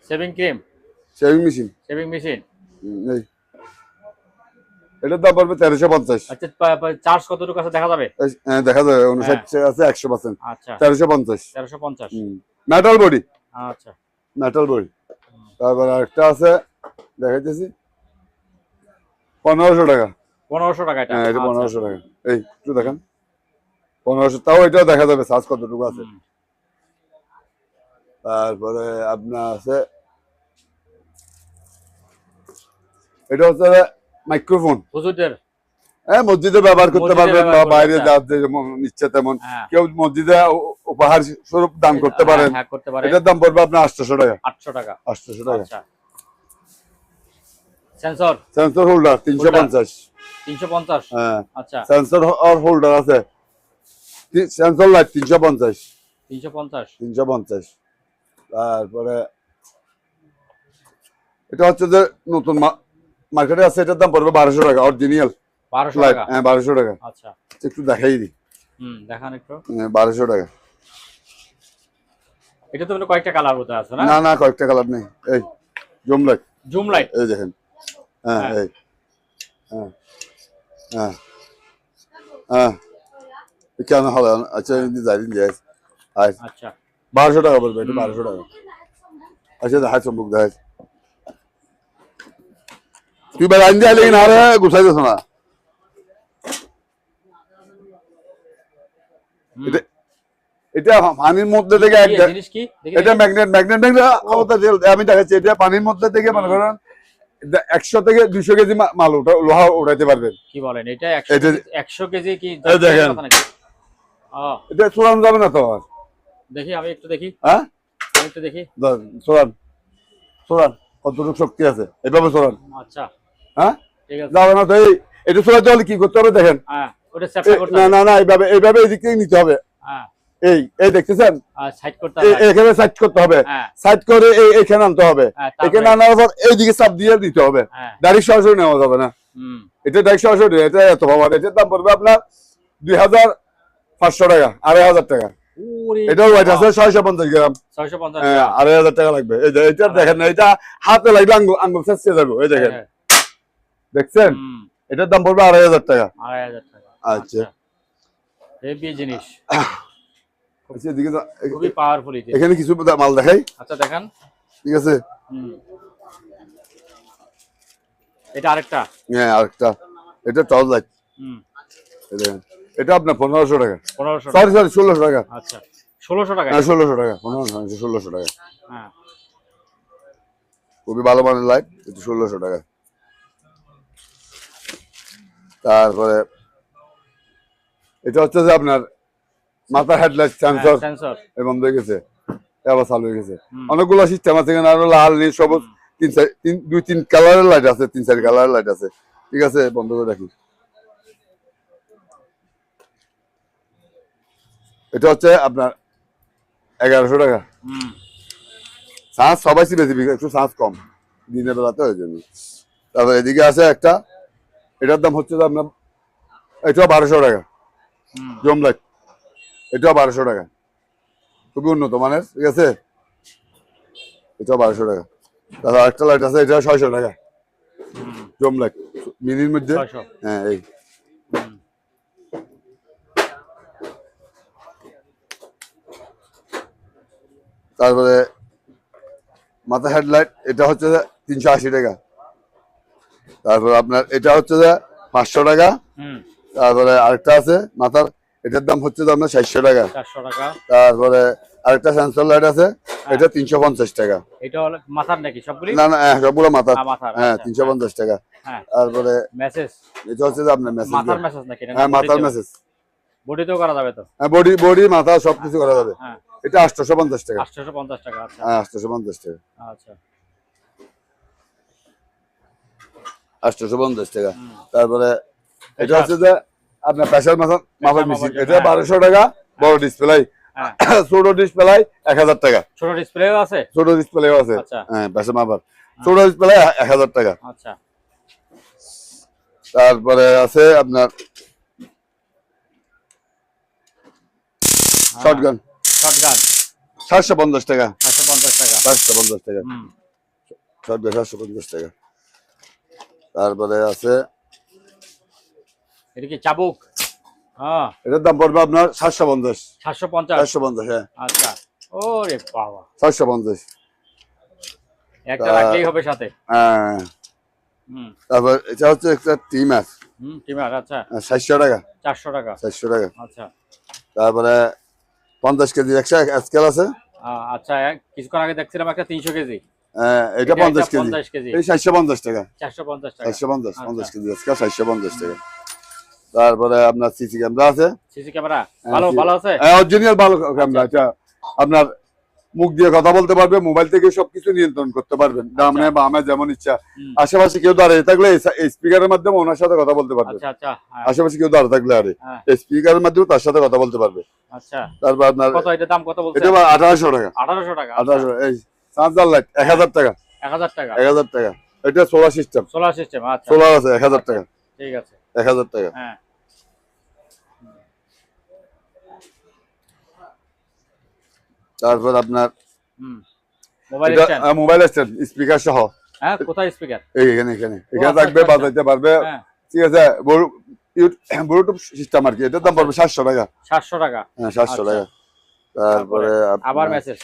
shaving cream shaving machine, shaving machine এই এটার দাম পড়বে 1350। আচ্ছা চার্জ কতটুকু আছে দেখা যাবে দেখা যাবে 59 আছে 100%, আচ্ছা 1350। 1350 মেটাল বডি, আচ্ছা মেটাল বডি। তারপর আরেকটা আছে দেখাইতেছি 1500 টাকা। 1500 টাকা এটা হ্যাঁ, এটা আচ্ছা। 1500 টাকা। এই একটু দেখেন 1500, তাও এটাও দেখা যাবে সাইজ কতটুকু আছে। হুম, তারপরে আপনার আছে এটা হচ্ছে মাইক্রোফোন, হুজুরদের হ্যাঁ মসজিদে ব্যবহার করতে মসজিদে পারবেন বা ব্যবহার করতে, বাইরে আচ্ছা। যার যেমন ইচ্ছে তেমন, হ্যাঁ কেউ মসজিদে উপহার স্বরূপ দান করতে পারেন। হ্যাঁ করতে পারে এটার দাম পড়বে আপনার 800 টাকা। 800 টাকা 800 টাকা। আচ্ছা সেন্সর সেন্সর হোল্ডার 350। 350 হ্যাঁ, আচ্ছা সেন্সর আর হোল্ডার আছে। Sensor light 350, 350 350। তারপরে এটা হচ্ছে যে নতুন মার্কেটে আছে, এটার দাম পড়বে 1200 টাকা, অরিজিনাল 1200 লাইট, টাকা। হ্যাঁ 1200 টাকা। আচ্ছা একটু দেখাই দিই। দেখান একটু। 1200 টাকা। এটা তো মানে কয়েকটা কালার হতে আছে না? না না, কয়েকটা কালার নেই। এই জুম লাইট, জুম লাইট। এই দেখেন। হ্যাঁ হ্যাঁ। এই হ্যাঁ হ্যাঁ হ্যাঁ কেন হবে? আচ্ছা যাই দিন যাই। আচ্ছা 1200 টাকা বলবে, এটা 1200 টাকা। আচ্ছা দেখাই চম্বুক দেখাই। তুই বেলা আইন দিয়ে লেকিন আরে গুছাই দিস না। এটা এটা পানির মধ্যে থেকে এই জিনিস কি দেখি? এটা ম্যাগনেট আমি দেখাচ্ছি। এটা পানির মধ্যে থেকে মনে করেন 100 থেকে 200 কেজি মাল লোহা উঠাইতে পারবেন। কি বলেন? এটা এটা 100 কেজি কি? এই দেখেন। এটা চোরানো যাবে না তো আর। দেখি আমি একটু দেখি। হ্যাঁ আমি একটু দেখি। চোরান চোরান কতটুকু শক্তি আছে এভাবে চোরান। আচ্ছা হ্যাঁ ঠিক আছে। যাবে না তো। এটা চোরাতে হলে কি করতে হবে দেখেন। হ্যাঁ ওটা চ্যাপটা করতে না হবে। না না, এইভাবে এদিক থেকে নিতে হবে। হ্যাঁ এই দেখতেছেন, সাইড করতে হবে। এখানে সাইড করতে হবে। হ্যাঁ সাইড করে এইখানে আনতে হবে। এখানে আনার পর এইদিকে চাপ দিয়ে দিতে হবে। হ্যাঁ ডাইরেক্ট সরাসরি নেওয়া যাবে না। এটা ডাইরেক্ট সরাসরি, এটা এত পাওয়ার। এটার দাম পড়বে আপনার 2500 টাকা, 2500 টাকা। এটা ওয়েট আছে 650 গ্রাম। 650 হ্যাঁ 2500 টাকা লাগবে। এই যে এটা দেখেন না, এটা হাতে লাগবে আঙ্গুল শেষে যাবে। এই দেখেন, দেখছেন? এটার দাম পড়বে 2500 টাকা। 2500 টাকা। আচ্ছা হেভি জিনিস, আচ্ছা এদিকে খুবই পাওয়ারফুল এটা। এখানে কিছু মাল দেখাই। আচ্ছা দেখান। ঠিক আছে। এটা আরেকটা। হ্যাঁ আরেকটা, এটা টর্চ লাইট। এটা আপনার 1500 টাকা। 1500 সরি 1600 টাকা। আচ্ছা 1600 টাকা। হ্যাঁ 1600 টাকা। 1600 টাকা। হ্যাঁ খুবই ভালো মানের লাইট। এটা 1600 টাকা। তারপরে এটা হচ্ছে যে আপনার মাথার হেডলাইট সেন্সর সেন্সর বন্ধ হয়ে গেছে, আবার চালু হয়ে গেছে। অনেকগুলো সিস্টেম আছে এখানে, আরো লাল নীল সবুজ 2-3 কালারের লাইট আছে, 3-4 কালারের লাইট আছে। ঠিক আছে, বন্ধ করে রাখি। এটা হচ্ছে আপনার 1100 টাকা। চার্জ সবাই বেশি, একটু চার্জ কম দিনের বেলাতে, ওই জন্য। তারপর এদিকে আছে একটা, এটার দাম হচ্ছে আপনার, এটাও 1200 টাকা। জুম লাইট, এটাও 1200 টাকা, খুবই উন্নত মানের। ঠিক আছে, এটাও 1200 টাকা। তারপর আরেকটা লাইট আছে, এটা 600 টাকা। জুম লাইট মিনির মধ্যে। হ্যাঁ এই তারপরে মাথা হেডলাইট, এটা হচ্ছে 380 টাকা। তারপরে আপনার এটা হচ্ছে 500 টাকা। তারপরে আরেকটা আছে মাথার, এটার দাম হচ্ছে আপনার 400 টাকা। 400 টাকা। তারপরে আরেকটা সেন্সর লাইট আছে, এটা 350 টাকা। এটা হলো মাথার নাকি সবগুলি? না না, সবগুলো মাথার। মাথার। হ্যাঁ 350 টাকা। তারপরে মেসেজ, এটা হচ্ছে আপনার মেসেজ, মাথার মেসেজ নাকি? হ্যাঁ মাথার মেসেজ। বডিতেও করা যাবে তো? হ্যাঁ বডি মাথা সবকিছু করা যাবে। এটা 850 টাকা। 850 টাকা। আচ্ছা হ্যাঁ 850 টাকা। আচ্ছা 850 টাকা। তারপরে এটা হচ্ছে যে আপনার প্রেসার মাপার মেশিন, এটা 1200 টাকা। বড় ডিসপ্লে, ছোট ডিসপ্লে 1000 টাকা। ছোট ডিসপ্লেও আছে? ছোট ডিসপ্লেও আছে। হ্যাঁ প্রেসার মাপার ছোট ডিসপ্লে 1000 টাকা। আচ্ছা তারপরে আছে আপনার শটগান 750 টাকা। 750 টাকা। 750 টাকা শটগান, 750 টাকা। তারপরে আছে এটা কি চাবুক? হ্যাঁ এটার দাম পড়বে আপনার 750। 750। হ্যাঁ আচ্ছা ওরে বাবা, 750 একটা রাখলেই হবে সাথে। হ্যাঁ। তারপর এটা হচ্ছে একটা টিমার। টিমার। আচ্ছা 700 টাকা। 400 টাকা। 400 টাকা। আচ্ছা তারপরে 50 কেজি একটা স্কেল আছে। আচ্ছা কিছুক্ষণ আগে দেখছিলাম একটা 300 কেজি। এটা 50 কেজি। এই 750 টাকা। 450 টাকা। 450 50 কেজি স্কেল 750 টাকা। তারপরে আপনার সিসি ক্যামেরা আছে। সিসি ক্যামেরা ভালো আছে? হ্যাঁ অরিজিনাল ভালো ক্যামেরা। এটা আপনার মুখ দিয়ে কথা বলতে পারবে, মোবাইল থেকে সবকিছু নিয়ন্ত্রণ করতে পারবেন, ডানে বামে যেমন ইচ্ছা। আশেপাশে কেউ দাঁড়িয়ে থাকলে স্পিকারের মাধ্যমে ওনার সাথে কথা বলতে পারবে। আশেপাশে কেউ দাঁড়িয়ে থাকলে আরে স্পিকারের মাধ্যমে তার সাথে কথা বলতে পারবে। আচ্ছা তারপর আপনার কত এটা দাম কত বলছেন? এটা 1800 টাকা। 1800 টাকা। 1800। এই চার্জার লাইট 1000 টাকা। 1000 টাকা। 1000 টাকা। এটা সোলার সিস্টেম। Solar system. আচ্ছা সোলার আছে 1000 টাকা। ঠিক আছে। 1000 টাকা। হ্যাঁ তারপর আপনার মোবাইল এটা স্ট্যান্ড। মোবাইল স্ট্যান্ড স্পিকার সহ। হ্যাঁ কোথায় স্পিকার? এখানে এখানে এখানে আচ্ছা, থাকবে, আচ্ছা, বাজাইতে পারবে। হ্যাঁ ঠিক আছে, ব্লুটুথ সিস্টেম আর কি। এটার দাম পড়বে 700 টাকা। 700 টাকা। হ্যাঁ 700 টাকা। তারপরে আবার মেসেজ,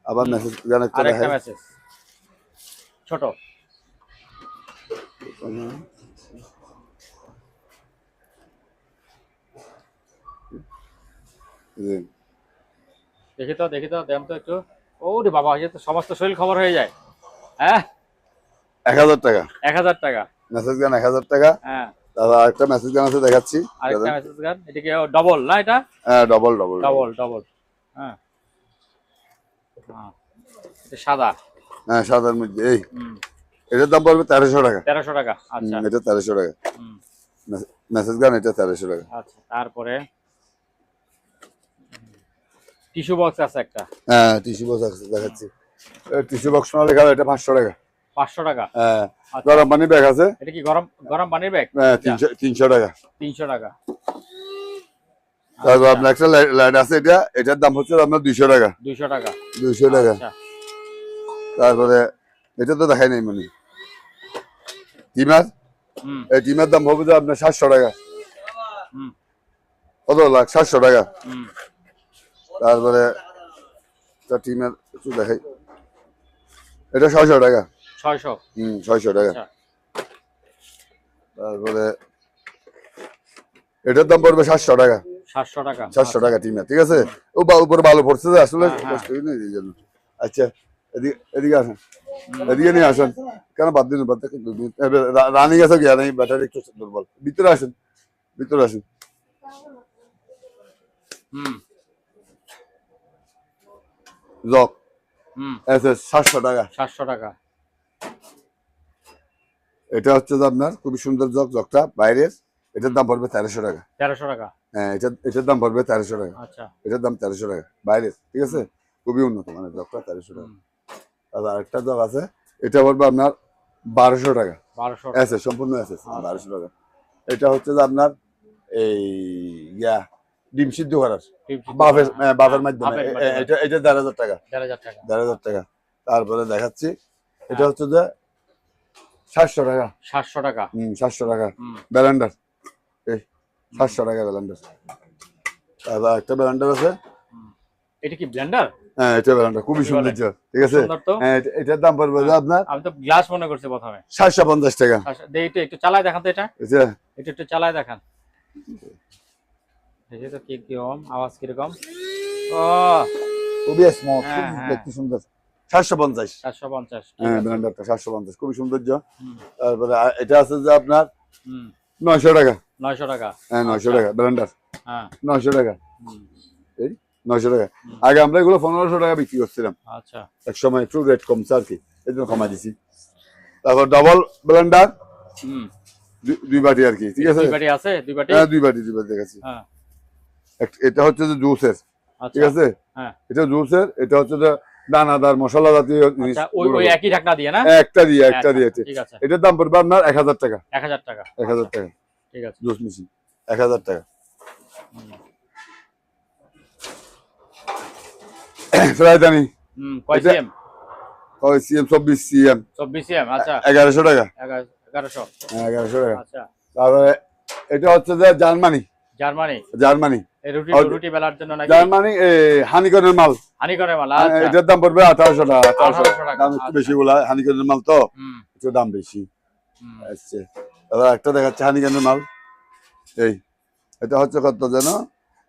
আবার মেসেজ গান একটা আরেকটা দেখেন। মেসেজ ছোট। জি। দেখি তো দেন তো একটু। ওরে বাবা, এটা তো সমস্ত শরীর খবর হয়ে যায়। হ্যাঁ 1000 টাকা 1000 টাকা। মেসেজ গান 1000 টাকা। হ্যাঁ তারপর আরেকটা মেসেজ গান আছে দেখাচ্ছি। আরেকটা মেসেজ গান, এটা কি ডবল না? এটা হ্যাঁ ডবল ডবল ডবল। হ্যাঁ হ্যাঁ, এটা সাদা। হ্যাঁ সাদার মধ্যে এই হুম, এটার দাম পড়বে 1300 টাকা। 1300 টাকা। আচ্ছা এটা 1300 টাকা হুম, মেসেজ গান, এটা 1300 টাকা। আচ্ছা তারপরে টিস্যু বক্স আছে একটা। হ্যাঁ টিস্যু বক্স আছে দেখাচ্ছি। টিস্যু বক্স না লেখা এটা 500 টাকা। 500 টাকা। হ্যাঁ আচ্ছা। গরম পানি ব্যাগ আছে। এটা কি গরম পানির ব্যাগ? 300 টাকা। 300 টাকা। তারপর আচ্ছা, আপনার একটা লাইট আছে, এটার দাম হচ্ছে আপনার 200 টাকা। 200 টাকা। 200 টাকা। আচ্ছা তারপরে এটা তো দেখাই নাই মানে টিমার, হুম এই টিমার দাম হবে যে আপনার 700 টাকা। হুম কত লাখ? 700 টাকা। হুম তারপরে টিমার একটু দেখাই, এটা 600 টাকা। 600। 600 টাকা। আচ্ছা তারপরে এটার দাম পড়বে 700 টাকা। 700 টাকা। 700 টাকা টিমার, ঠিক আছে। উপরে ভালো পড়ছে যে আসলে হ্যাঁ, হ্যাঁ। কষ্ট হয়নি এই জন্য। আচ্ছা এদিকে আসেন, এদিকে নিয়ে আসেন। কেন বাদ দিন, বাদ দেখেন রানিং আছে কি নেই, ব্যাটারি একটু দুর্বল। ভিতরে আসেন, ভিতরে আসেন। হুম জক হুম 700 টাকা। 700 টাকা। এটা হচ্ছে যে আপনার খুবই সুন্দর জকটা বাইরের। এটার দাম পড়বে 1300 টাকা। 1300 টাকা। হ্যাঁ এটার দাম পড়বে 1300 টাকা। আচ্ছা এটার দাম 1300 টাকা বাইরের, ঠিক আছে। খুবই উন্নত মানের জকটা, 1300 টাকা। আর আরেকটা জগ আছে, এটা পড়বে আপনার 1200 টাকা। 1200 আছে সম্পূর্ণ আছে 1200 টাকা। এটা হচ্ছে যে আপনার এই ডিম সিদ্ধ করার বাফের মাধ্যমে, এটা 1500 টাকা। 1500 টাকা। 1500 টাকা। তারপরে দেখাচ্ছি, এটা হচ্ছে যে 700 টাকা। 700 টাকা। 700 টাকা হুম ব্যালেন্ডার, এই 700 টাকা ব্যালেন্ডার। তারপর একটা ব্যালেন্ডার আছে। এটা কি ব্লেন্ডার? হ্যাঁ এটা ব্যালেন্ডার খুবই সুন্দর, ঠিক আছে। সুন্দর তো। হ্যাঁ এটার দাম পড়বে যে আপনার আমি তো গ্লাস মনে করছি প্রথমে। 750 টাকা। দেখি একটু চালায় দেখান তো এটা। বুঝছে? এটা একটু চালায় দেখান। দেখি তো কি কিরকম আওয়াজ, কিরকম। ও খুবই স্মুথ, হ্যাঁ, খুব হ্যাঁ। দেখতে সুন্দর। 750। 750। হ্যাঁ ব্যালেন্ডারটা 750 খুবই সৌন্দর্য। হুম তারপরে এটা আছে যে আপনার হুম 900 টাকা। 900 টাকা। হ্যাঁ 900 আচ্ছা। টাকা ব্যালেন্ডার, হ্যাঁ 900 টাকা। হুম, এই 900 টাকা। আগে আমরা এগুলো 1500 টাকা বিক্রি করছিলাম, আচ্ছা এক সময় একটু রেট কমছে আর কি, এই জন্য কমাই দিছি। তারপর ডাবল ব্লেন্ডার হুম 2 বাটি আর কি, ঠিক আছে। 2 বাটি আছে? 2 বাটি? হ্যাঁ 2 বাটি দেখাচ্ছি। হ্যাঁ এটা হচ্ছে যে জুসের, ঠিক আচ্ছা আছে। হ্যাঁ এটা জুসের, এটা হচ্ছে যে দানাদার মশলা জাতীয় জিনিস। আচ্ছা, ওই একই ঢাকনা দিয়ে না? একটা দিয়ে ঠিক আছে। এটার দাম পড়বে আপনার 1000 টাকা। 1000 টাকা। 1000 টাকা ঠিক আছে। জুস মেশিন 1000 টাকা। ফ্রাইদানি কয় এটা- সিএম? ওই সিএম 24 সিএম 24 সিএম। আচ্ছা 1100 টাকা। 1100। হ্যাঁ 1100 টাকা। আচ্ছা তারপরে এটা হচ্ছে যে জার্মানি, জার্মানি। এই রুটি বেলার জন্য নাকি? জার্মানি হানিকনের মাল। হানিকনের মাল। আচ্ছা এটার দাম পড়বে 1800 টাকা। 1800 টাকা। দাম একটু আচ্ছা। বেশি বলা, হানিকনের মাল তো হুম একটু দাম বেশি হুম আসছে। এবার একটা দেখাচ্ছে হানিকনের মাল, এই এটা হচ্ছে কত যেন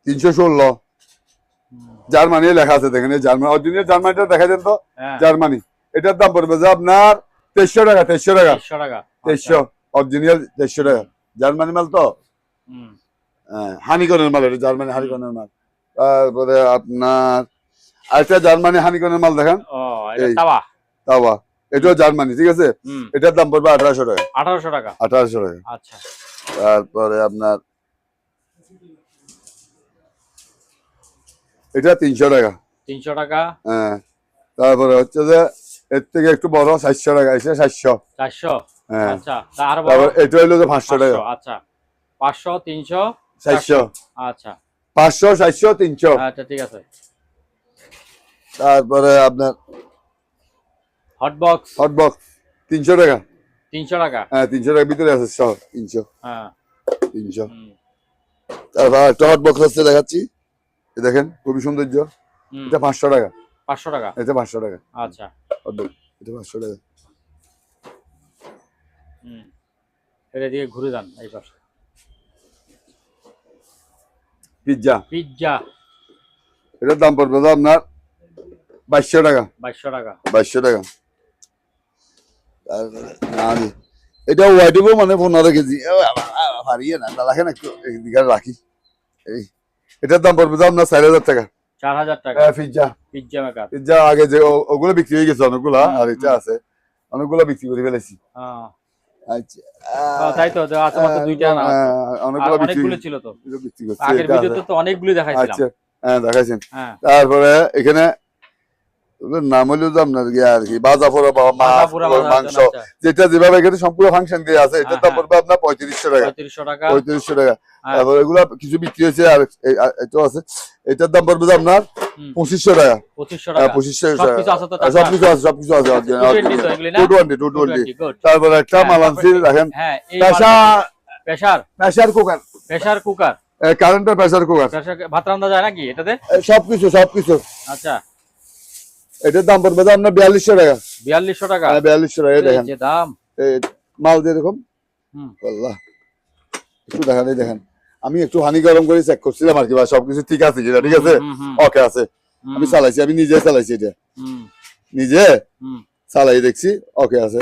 316। জার্মানি লেখা আছে দেখেন, এই জার্মানি অরিজিনাল জার্মানিটা দেখা দেন তো। হ্যাঁ জার্মানি এটার দাম পড়বে যে আপনার 2300 টাকা। 2300 টাকা। 2300 টাকা। 2300 অরিজিনাল 2300 টাকা। জার্মানি মাল তো। হুম হানিকনের মাল, এটা জার্মানি হানিকনের মাল। তারপরে আপনার আরেকটা জার্মানি হানিকনের মাল দেখেন, ও এটা এই। তাওয়া। তাওয়া, এটাও জার্মানি, ঠিক আছে। হুম এটার দাম পড়বে 1800 টাকা। 1800 টাকা। 1800 টাকা। আচ্ছা তারপরে আপনার এটা 300 টাকা। 300 টাকা। হ্যাঁ তারপরে হচ্ছে যে এর থেকে একটু বড় 700 টাকা, এসে 700। 400। হ্যাঁ আচ্ছা আর তারপর এটা হইলো যে 500 টাকা। আচ্ছা 500 300 400 আচ্ছা 500 400 300। আচ্ছা ঠিক আছে। তারপরে আপনার হট বক্স 300 টাকা। 300 টাকা। হ্যাঁ 300 টাকার ভিতরে আছে সব 300। হ্যাঁ 300। তারপর একটা হট বক্স আছে দেখাচ্ছি, এই দেখেন খুবই সৌন্দর্য। এটা 500 টাকা। 500 টাকা। এটা 500 টাকা। আচ্ছা হট বক্স এটা 500 টাকা। এটা দিয়ে ঘুরে যান এই পাশে। পিৎজা এটার দাম পড়বে তো আপনার 2200 টাকা। 2200 টাকা। 2200 টাকা। তারপরে এটা ওয়াইডেবো মানে 15 কেজি হারিয়ে না রাখেন একটু একদিকে রাখি। এই এটার দাম পড়বে তো আপনার 4000 টাকা। 4000 টাকা। Pizza maker. পিৎজা আগে যে ওগুলো বিক্রি হয়ে গেছে অনেকগুলা, আর এটা আছে অনেকগুলো বিক্রি করে ফেলেছি। আচ্ছা তাই তো আছে মাত্র দুইটা না, অনেকগুলো ছিল তো বিক্রি করছি। আগের ভিডিওতে তো অনেকগুলো দেখাইছিলাম। আচ্ছা হ্যাঁ দেখাইছেন। তারপরে এখানে নাম হইলো যে আপনার আর কি বাজা পোড়া বা মাংস, যেটা যেভাবে এখানে সম্পূর্ণ ফাংশন দিয়ে আছে, এটার দাম পড়বে আপনার 3500 টাকা। 3500 টাকা। তারপর এগুলা কিছু বিক্রি হয়েছে, আর এটা আছে, এটার দাম পড়বে যে আপনার 2500 টাকা। 2500 টাকা সবকিছু আছে 220। তারপরে একটা মাল আনছি দেখেন, প্রেসার কুকার কারেন্টের প্রেসার কুকার, ভাত রান্না যায় নাকি এটাতে? সবকিছু। আচ্ছা এটার দাম পড়বে আপনার 4200 টাকা। 4200 টাকা। 4200 টাকা। দেখেন যে দাম মাল দিয়ে এরকম আল্লাহ একটু দেখেন আমি একটু হানি গরম করে চেক করছিলাম আর কি, বা সবকিছু ঠিক আছে কিনা। ঠিক আছে, ওকে আছে। আমি চালাইছি, আমি নিজে চালাইছি, এটা নিজে চালাই দেখছি ওকে আছে।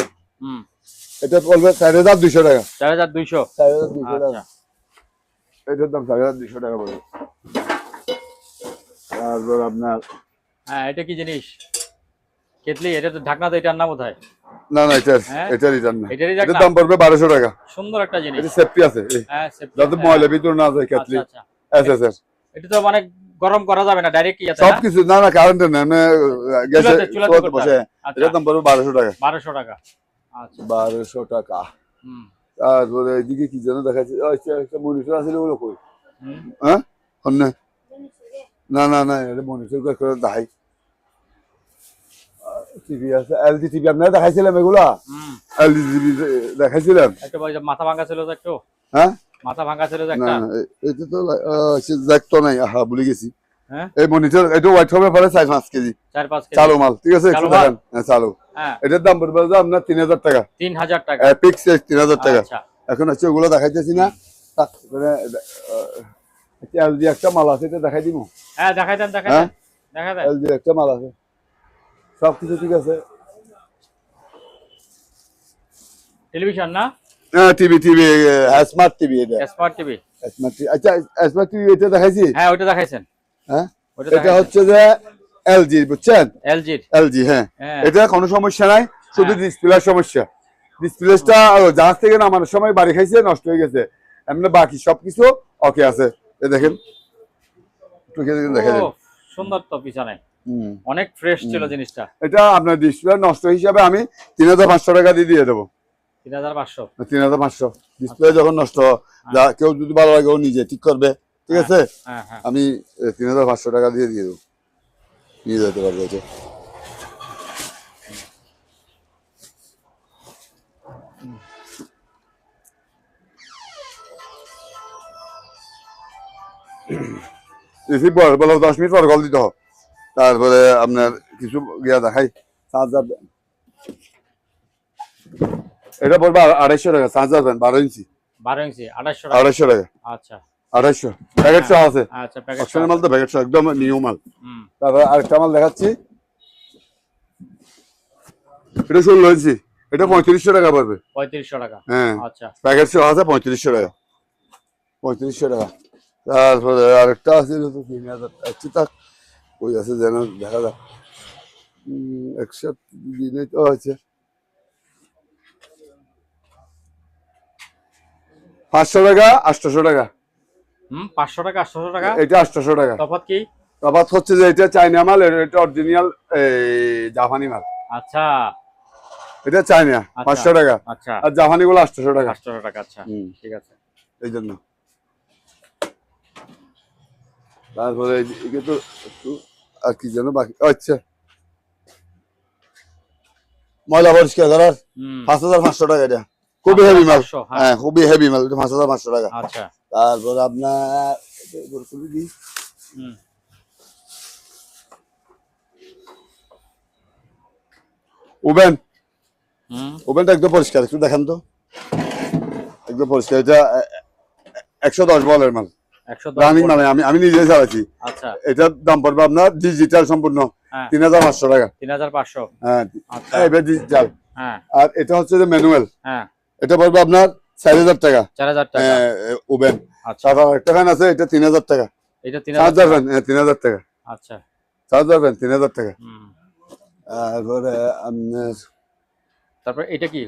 এটা পড়বে 4200 টাকা। 4200 টাকা। এটার দাম 4200 টাকা পড়বে। তারপর আপনার এটা কি জিনিস? কেটলি, এটা তো ঢাকনা, তো এটার নাম কোথায়? না এটা রিটার্ন না, এটার দাম পড়বে 1200 টাকা। সুন্দর একটা জিনিস, এটা সেফটি আছে, যাতে ময়লা ভিতর না যায় কেটলি। আচ্ছা এটা তো মানে গরম করা যাবে না ডাইরেক্ট, কি আছে সবকিছু? না কারেন্ট না, গ্যাসে চুলাতে বসে। এটার দাম পড়বে 1200 টাকা। 1200 টাকা। আচ্ছা 1200 টাকা। তারপরে এদিকে কি যেন দেখাচ্ছে, একটা মনিটর আছে, ওগুলো কই? হ্যাঁ না এটা মনিটর করে দেখাই। টিভি আছে, এলজি টিভি আপনারা দেখাইছিলাম, এগুলা এলজি টিভি দেখাইছিলাম। একটা মাথা ভাঙা ছিল তো একটু। হ্যাঁ মাথা ভাঙা ছিল একটা। না এটা তো দেখতো নাই, ভুলে গেছি। এই মনিটর এটা হোয়াইট হবে পরে 4-5 কেজি। 4-5 কেজি চালু মাল। ঠিক আছে, একটু দেখেন। হ্যাঁ চালু। এটার দাম পড়বে আপনার 3000 টাকা। 3000 টাকা। ফিক্স 3000 টাকা। এখন হচ্ছে ওগুলো দেখাইতেছি না, মানে এলজি একটা মাল আছে, এটা দেখাই দিব। হ্যাঁ দেখাই দেন। এলজি একটা মাল আছে, সবকিছু ঠিক আছে। টেলিভিশন না? হ্যাঁ টিভি স্মার্ট টিভি। এটা স্মার্ট টিভি। আচ্ছা স্মার্ট টিভি এটা দেখাইছি। হ্যাঁ ওটা দেখাইছেন। হ্যাঁ এটা হচ্ছে যে এলজি, বুঝছেন? এলজি হ্যাঁ। এটা কোনো সমস্যা নাই, শুধু ডিসপ্লের সমস্যা। ডিসপ্লেটা জাহাজ থেকে নামানোর সময় বাড়ি খাইছে, নষ্ট হয়ে গেছে। এমনি বাকি সবকিছু ওকে আছে। এই দেখেন একটু দেখেন, সুন্দর তো পিছনে অনেক ফ্রেশ ছিল জিনিসটা। এটা আপনার ডিসপ্লে নষ্ট হিসাবে আমি 3500 টাকা দিয়ে দেবো। 3500 ডিসপ্লে যখন নষ্ট, কেউ যদি ভালো লাগে ও নিজে ঠিক করবে। ঠিক আছে, আমি 3500 টাকা দিয়ে দেবো, নিয়ে যেতে পারবো। এটা রিসিভ বলো 10 মিনিট পর কল দিতে হবে। তারপরে আপনার কিছু গিয়া দেখাই, চার্জার এটা পড়বে 250 টাকা। চার্জার ফ্যান 12 ইঞ্চি 250 টাকা। আচ্ছা 250 প্যাকেট সহ আছে। আচ্ছা প্যাকেট অপশনাল মাল তো, প্যাকেট সহ একদম নিউ মাল। তারপর আরেকটা মাল দেখাচ্ছি, এটা 16 ইঞ্চি, এটা 3500 টাকা পড়বে। 3500 টাকা। হ্যাঁ আচ্ছা প্যাকেট সহ আছে 3500 টাকা। 3500 টাকা। তারপরে আরেকটা আছে, ওই আছে যেন দেখা যাক, একসাথে হচ্ছে 500 টাকা 800 টাকা। 500 টাকা 800 টাকা। এটা 800 টাকা। তফাৎ কি? তফাৎ হচ্ছে যে এটা চাইনা মাল, এটা অরিজিনাল জাপানি মাল। আচ্ছা এটা চাইনা 500 টাকা। আচ্ছা, আর জাপানি গুলো 800 টাকা। 800 টাকা। আচ্ছা, ঠিক আছে। এই জন্য তারপরে এদিকে তো একটু আর কি যেন বাকি, আচ্ছা ময়লা পরিষ্কার করার 5500 টাকা এটা, খুবই হেভি মাল। 500, হ্যাঁ খুবই হেভি মাল, এটা 5500 টাকা। আচ্ছা, তারপর আপনার ওভেন, ওভেনটা একদম পরিষ্কার, একটু দেখান তো, একদম পরিষ্কার। এটা 110 বলের মাল, 110 রানিং মানে আমি নিজেই চালাচ্ছি। আচ্ছা, এটার দাম পড়বে আপনার ডিজিটাল সম্পূর্ণ 3500 টাকা। 3500। হ্যাঁ আচ্ছা, এটা ডিজিটাল। হ্যাঁ, আর এটা হচ্ছে যে ম্যানুয়াল, হ্যাঁ, এটা পড়বে আপনার 4000 টাকা। 4000 টাকা। ওভেন। আচ্ছা, তারপর একটা ফ্যান আছে, এটা 3000 টাকা। এটা চার্জার 3000 ফ্যান 3000 টাকা। আচ্ছা, চার্জার ফ্যান 3000 টাকা। তারপরে আপনার তারপর এটা কি?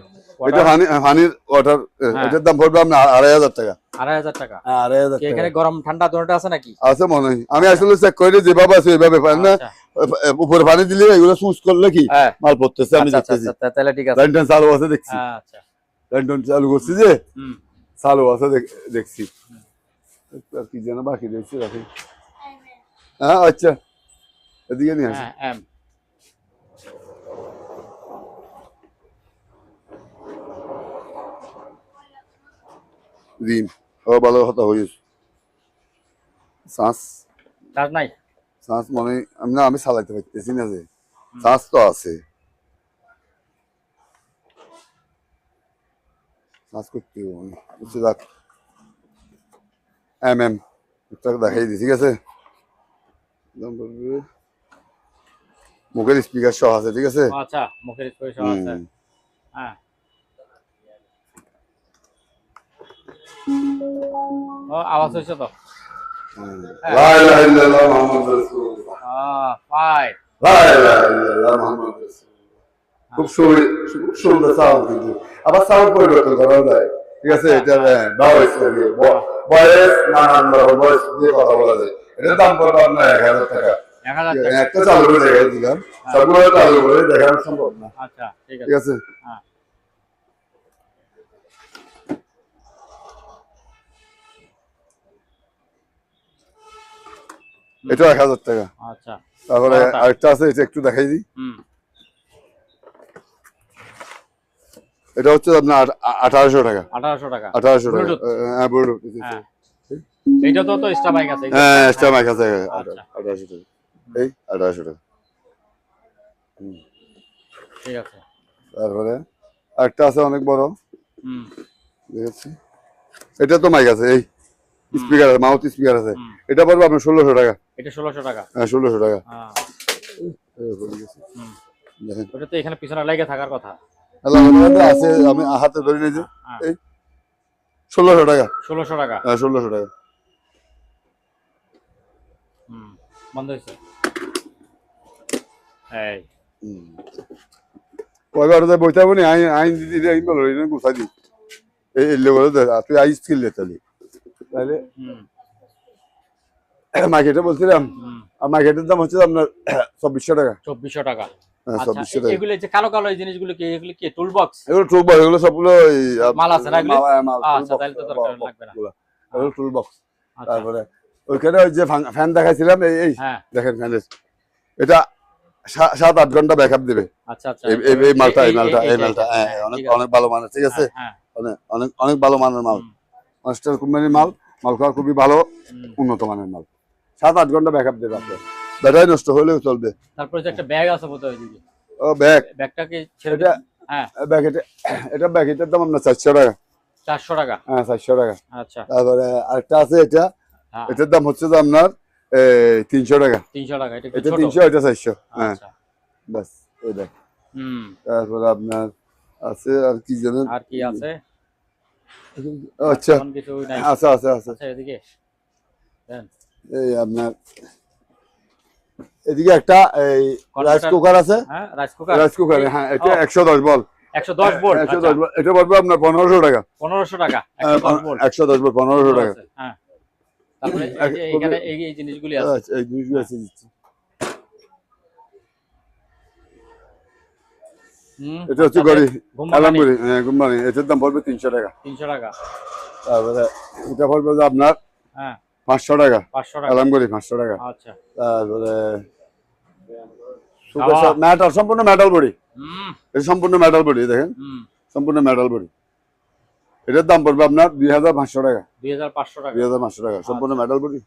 এটা হানির ওয়াটার, এটার দাম পড়বে আপনার 2500 টাকা। 2500 টাকা। 2500 কি টাকা। এখানে গরম ঠান্ডা দুটোটা আছে নাকি? আছে মনে হয়, আমি আসলে চেক করে যেভাবে আছে ওইভাবে পাই না। আচ্ছা, উপরে পানি দিলে এগুলো সুইচ করলে কি হ্যাঁ, মাল পড়তেছে, আমি আচ্ছা, দেখতেছি। আচ্ছা, তাহলে ঠিক আছে। লাইন টাইন চালু আছে দেখছি, আচ্ছা, লাইন টাইন চালু করছি যে হুম, চালু আছে দেখছি। আর কি যেন বাকি রয়েছে রাখি। হ্যাঁ আচ্ছা, এদিকে নিয়ে আসি। হ্যাঁ, এম। রিম ও ভালো কথা হইস। শ্বাস চার্জ নাই? শ্বাস মনে আমি না, আমি চালাইতে পারতেছি না যে, শ্বাস তো আছে, শ্বাস করতে বুঝতে যাক। একটা দেখাই দিই, ঠিক আছে। মুখের স্পিকার সহ আছে, ঠিক আছে। আচ্ছা, মুখের স্পর্শ আছে। হ্যাঁ, ও আওয়াজ হয়েছে তো। লা ইলাহা ইল্লাল্লাহ মুহাম্মাদুর রাসূলুল্লাহ। ফাইভ। লা ইলাহা ইল্লাল্লাহ মুহাম্মাদুর রাসূলুল্লাহ। খুব সুন্দর সাউন্ড, কিন্তু আবার সাউন্ড পরিবর্তন করা যায়, ঠিক আছে। এটা ভয়েস নানান রকম ভয়েস দিয়ে কথা বলা যায়। এটার দাম পড়বে আপনার 1000 টাকা। 1000 টাকা। একটা চালু করে দেখাই দিলাম, সবগুলো চালু করে দেখানো সম্ভব না। আচ্ছা, ঠিক ঠিক আছে। আছে। হ্যাঁ, এটা 1000 টাকা। আচ্ছা, তারপরে আরেকটা আছে, এটা একটু দেখাই দিই। এটা হচ্ছে আপনার 1800 টাকা। 1800 টাকা। 1800 টাকা। Bluetooth? হ্যাঁ ব্লুটুথ। হ্যাঁ, এইটা তো এক্সট্রা মাইক আছে। হ্যাঁ এক্সট্রা মাইক আছে। আচ্ছা। 1800 টাকা। এই 1800 টাকা। ঠিক আছে। তারপরে আরেকটা আছে অনেক বড়, হুম, দেখেছি। এটা তো মাইক আছে, এই স্পিকার আছে, মাউথ স্পিকার আছে। এটা পড়বে আপনার 1600 টাকা। এটা 1600 টাকা। হ্যাঁ 1600 টাকা। হ্যাঁ, দেখেন ওটা তো এখানে পিছনে লাগে থাকার কথা। আছে, আমি হাতে ধরে নিয়েছি। এই 1600 টাকা। 1600 টাকা। হ্যাঁ 1600 টাকা। বন্ধ হয়েছে। এই কয়বার তো বইতে হবে না, আইন দিদি আইন বলো, এটা গুছাই দি এই লেভেলে দে, তুই আইস স্কিল দে তাহলে মার্কেটে বলছিলাম। আর মার্কেটের দাম হচ্ছে আপনার 2400 টাকা। 2400 টাকা। হ্যাঁ আচ্ছা, 2400 টাকা। এগুলো যে কালো কালো এই জিনিসগুলো কি, এগুলো কি টুল বক্স? এগুলো টুল বক্স, এগুলো সবগুলো মাল আছে না এগুলো? আচ্ছা আচ্ছা, তাহলে তো দরকার লাগবে না। এগুলো টুল বক্স। আচ্ছা, তারপরে ওইখানে ওই যে ফ্যান দেখাইছিলাম, এই হ্যাঁ, দেখেন ফ্যানের, এটা 7-8 ঘন্টা ব্যাকআপ দিবে। আচ্ছা, আচ্ছা। এই মালটা অনেক ভালো মানের, ঠিক আছে। হ্যাঁ, অনেক ভালো মানের মাল, মাস্টার কোম্পানির মাল, মালটা খুবই ভালো, উন্নত মানের মাল। 7-8 ঘন্টা ব্যাকআপ দেবে আপনার, ব্যাটারি নষ্ট হলেও চলবে। তারপরে যে একটা ব্যাগ আছে বোধহয় ওইদিকে। ও ব্যাগ, ব্যাগটা কি ছেড়ে এটা হ্যাঁ, ব্যাগ, এটা ব্যাগ, এটার দাম আপনার 400 টাকা। 400 টাকা। হ্যাঁ 400 টাকা। আচ্ছা, তারপরে আরেকটা আছে, হ্যাঁ, এটার দাম হচ্ছে যে আপনার 300 টাকা। 300 টাকা। এটা এটা ছোট। 300, এটা 400। হ্যাঁ আচ্ছা, বাস এই দেখ। তারপরে আপনার আছে আর কি জানেন, আর কি আছে? আচ্ছা এমন কিছু নাই। আছে আছে আছে। আচ্ছা, এদিকে দেন। এই আপনার এদিকে একটা এই রাইস কুকার আছে। হ্যাঁ, রাইস কুকার। রাইস কুকার, হ্যাঁ এটা 110 বল। 110 ভোল্ট। 110 বল। এটা পড়বে আপনার 1500 টাকা। 1500 টাকা। 110 ভোল্ট। 110 বল 1500 টাকা। হ্যাঁ, তারপরে এই যে এখানে এই জিনিসগুলি আছে। আচ্ছা, এই জিনিসগুলো আছে দিচ্ছি। এটা হচ্ছে গড়ি আলমগড়ি, হ্যাঁ গুম্বানি, এটার দাম পড়বে 300 টাকা। 300 টাকা। তারপরে এটা পড়বে যে আপনার হ্যাঁ 500 টাকা। 500 টাকা। আলমগড়ি 500 টাকা। আচ্ছা। তারপরে মেটাল, সম্পূর্ণ মেটাল বডি, এটা সম্পূর্ণ মেটাল বডি দেখেন, সম্পূর্ণ মেটাল বডি। এটার দাম পড়বে আপনার 2500 টাকা। 2500 টাকা। 2500 টাকা সম্পূর্ণ মেটাল বডি।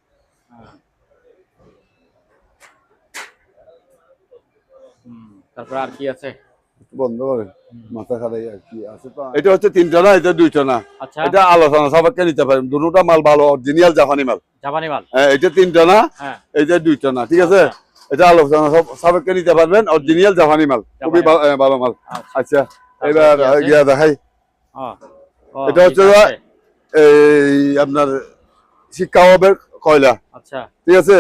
তারপর আর কি আছে? বন্ধ করে মাথা খারাই আর কি আছে তো। এটা হচ্ছে 3টা না, এটা 2টা না। আচ্ছা, এটা আলোচনা সবাইকে নিতে পারেন, দুটোটা মাল ভালো, অরিজিনাল জাপানি মাল। জাপানি মাল, হ্যাঁ এটা 3টা না, হ্যাঁ এটা 2টা না, ঠিক আছে। এটা আলোচনা সবাইকে নিতে পারবেন, অরিজিনাল জাপানি মাল, খুবই ভালো মাল। আচ্ছা এবার গিয়া দেখাই। এটা হচ্ছে এই আপনার শিক্ষা হবে কয়লা। আচ্ছা ঠিক আছে,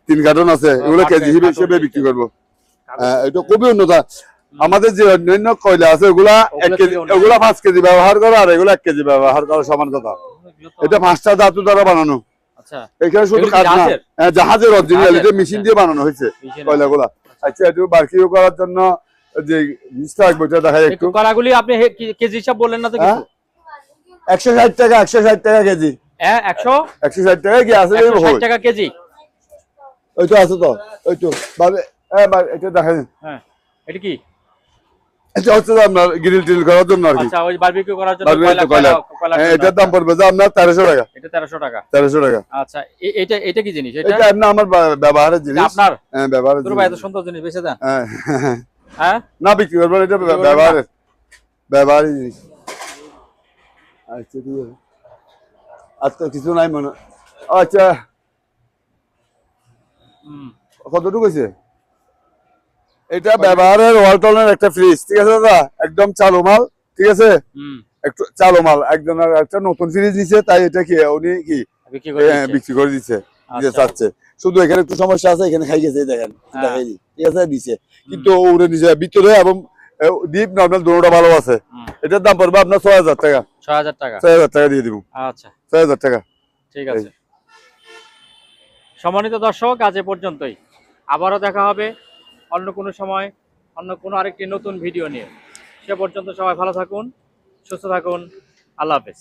3 কার্টন আছে, এগুলো কেজি হিসেবে বিক্রি করবো। এটা খুবই উন্নত। আমাদের যে অন্যান্য কয়লা আছে ওগুলা 1 কেজি, ওগুলা 5 কেজি ব্যবহার করা, আর এগুলো 1 কেজি ব্যবহার করা সমান কথা। এটা 5টা ধাতু দ্বারা বানানো। আচ্ছা এখানে শুধু কাঠ না, জাহাজের অরিজিনাল, এটা মেশিন দিয়ে বানানো হয়েছে কয়লাগুলা। আচ্ছা একটু বারকিউ করার জন্য যে জিনিসটা বইটা দেখাই একটু। কয়লাগুলি আপনি কেজি হিসাব বললেন না তো কিছু? 160 টাকা, 160 টাকা কেজি। 160 টাকা কি আছে? 160 টাকা কেজি। ওই তো আছে তো, ওই তো ভাবে এটা দেখাই। হ্যাঁ এটা কি? এটা হচ্ছে আপনার গ্রিল টিল করার জন্য আর কি। আচ্ছা ওই বারবিকিউ করার জন্য কয়লা। এটার দাম পড়বে যে আপনার 1300 টাকা। এটা 1300 টাকা। 1300 টাকা। আচ্ছা এটা কি জিনিস? এটা আপনার আমার ব্যবহারের জিনিস। আপনার? হ্যাঁ ব্যবহারের জিনিস। তোর ভাই এত সুন্দর জিনিস বেচে দেন? হ্যাঁ না বিক্রি করব, এটা ব্যবহারের জিনিস। আচ্ছা ঠিক আছে, আর তো কিছু নাই মনে। আচ্ছা কতটুকু আছে? এটা ব্যবহারের ওয়ালটনের একটা ফ্রিজ, ঠিক আছে দাদা, একদম চালু মাল, ঠিক আছে। একটু চালু মাল, একজনের একটা নতুন ফ্রিজ নিছে, তাই এটা কি উনি কি বিক্রি করে দিচ্ছে, চাচ্ছে। শুধু এখানে একটু সমস্যা আছে, এখানে খাই গেছে দেখেন, দেখাই দিই, ঠিক আছে দিছে, কিন্তু ওরে নিজে ভিতরে এবং ডিপ নরমাল দুটোটা ভালো আছে। এটার দাম পড়বে আপনার 6000 টাকা। 6000 টাকা? 6000 টাকা দিয়ে দিব। আচ্ছা 6000 টাকা, ঠিক আছে। সম্মানিত দর্শক, আজ এ পর্যন্তই। আবারও দেখা হবে অন্য কোনো সময়, অন্য কোনো আরেকটি নতুন ভিডিও নিয়ে। সে পর্যন্ত সবাই ভালো থাকুন, সুস্থ থাকুন। আল্লাহ হাফেজ।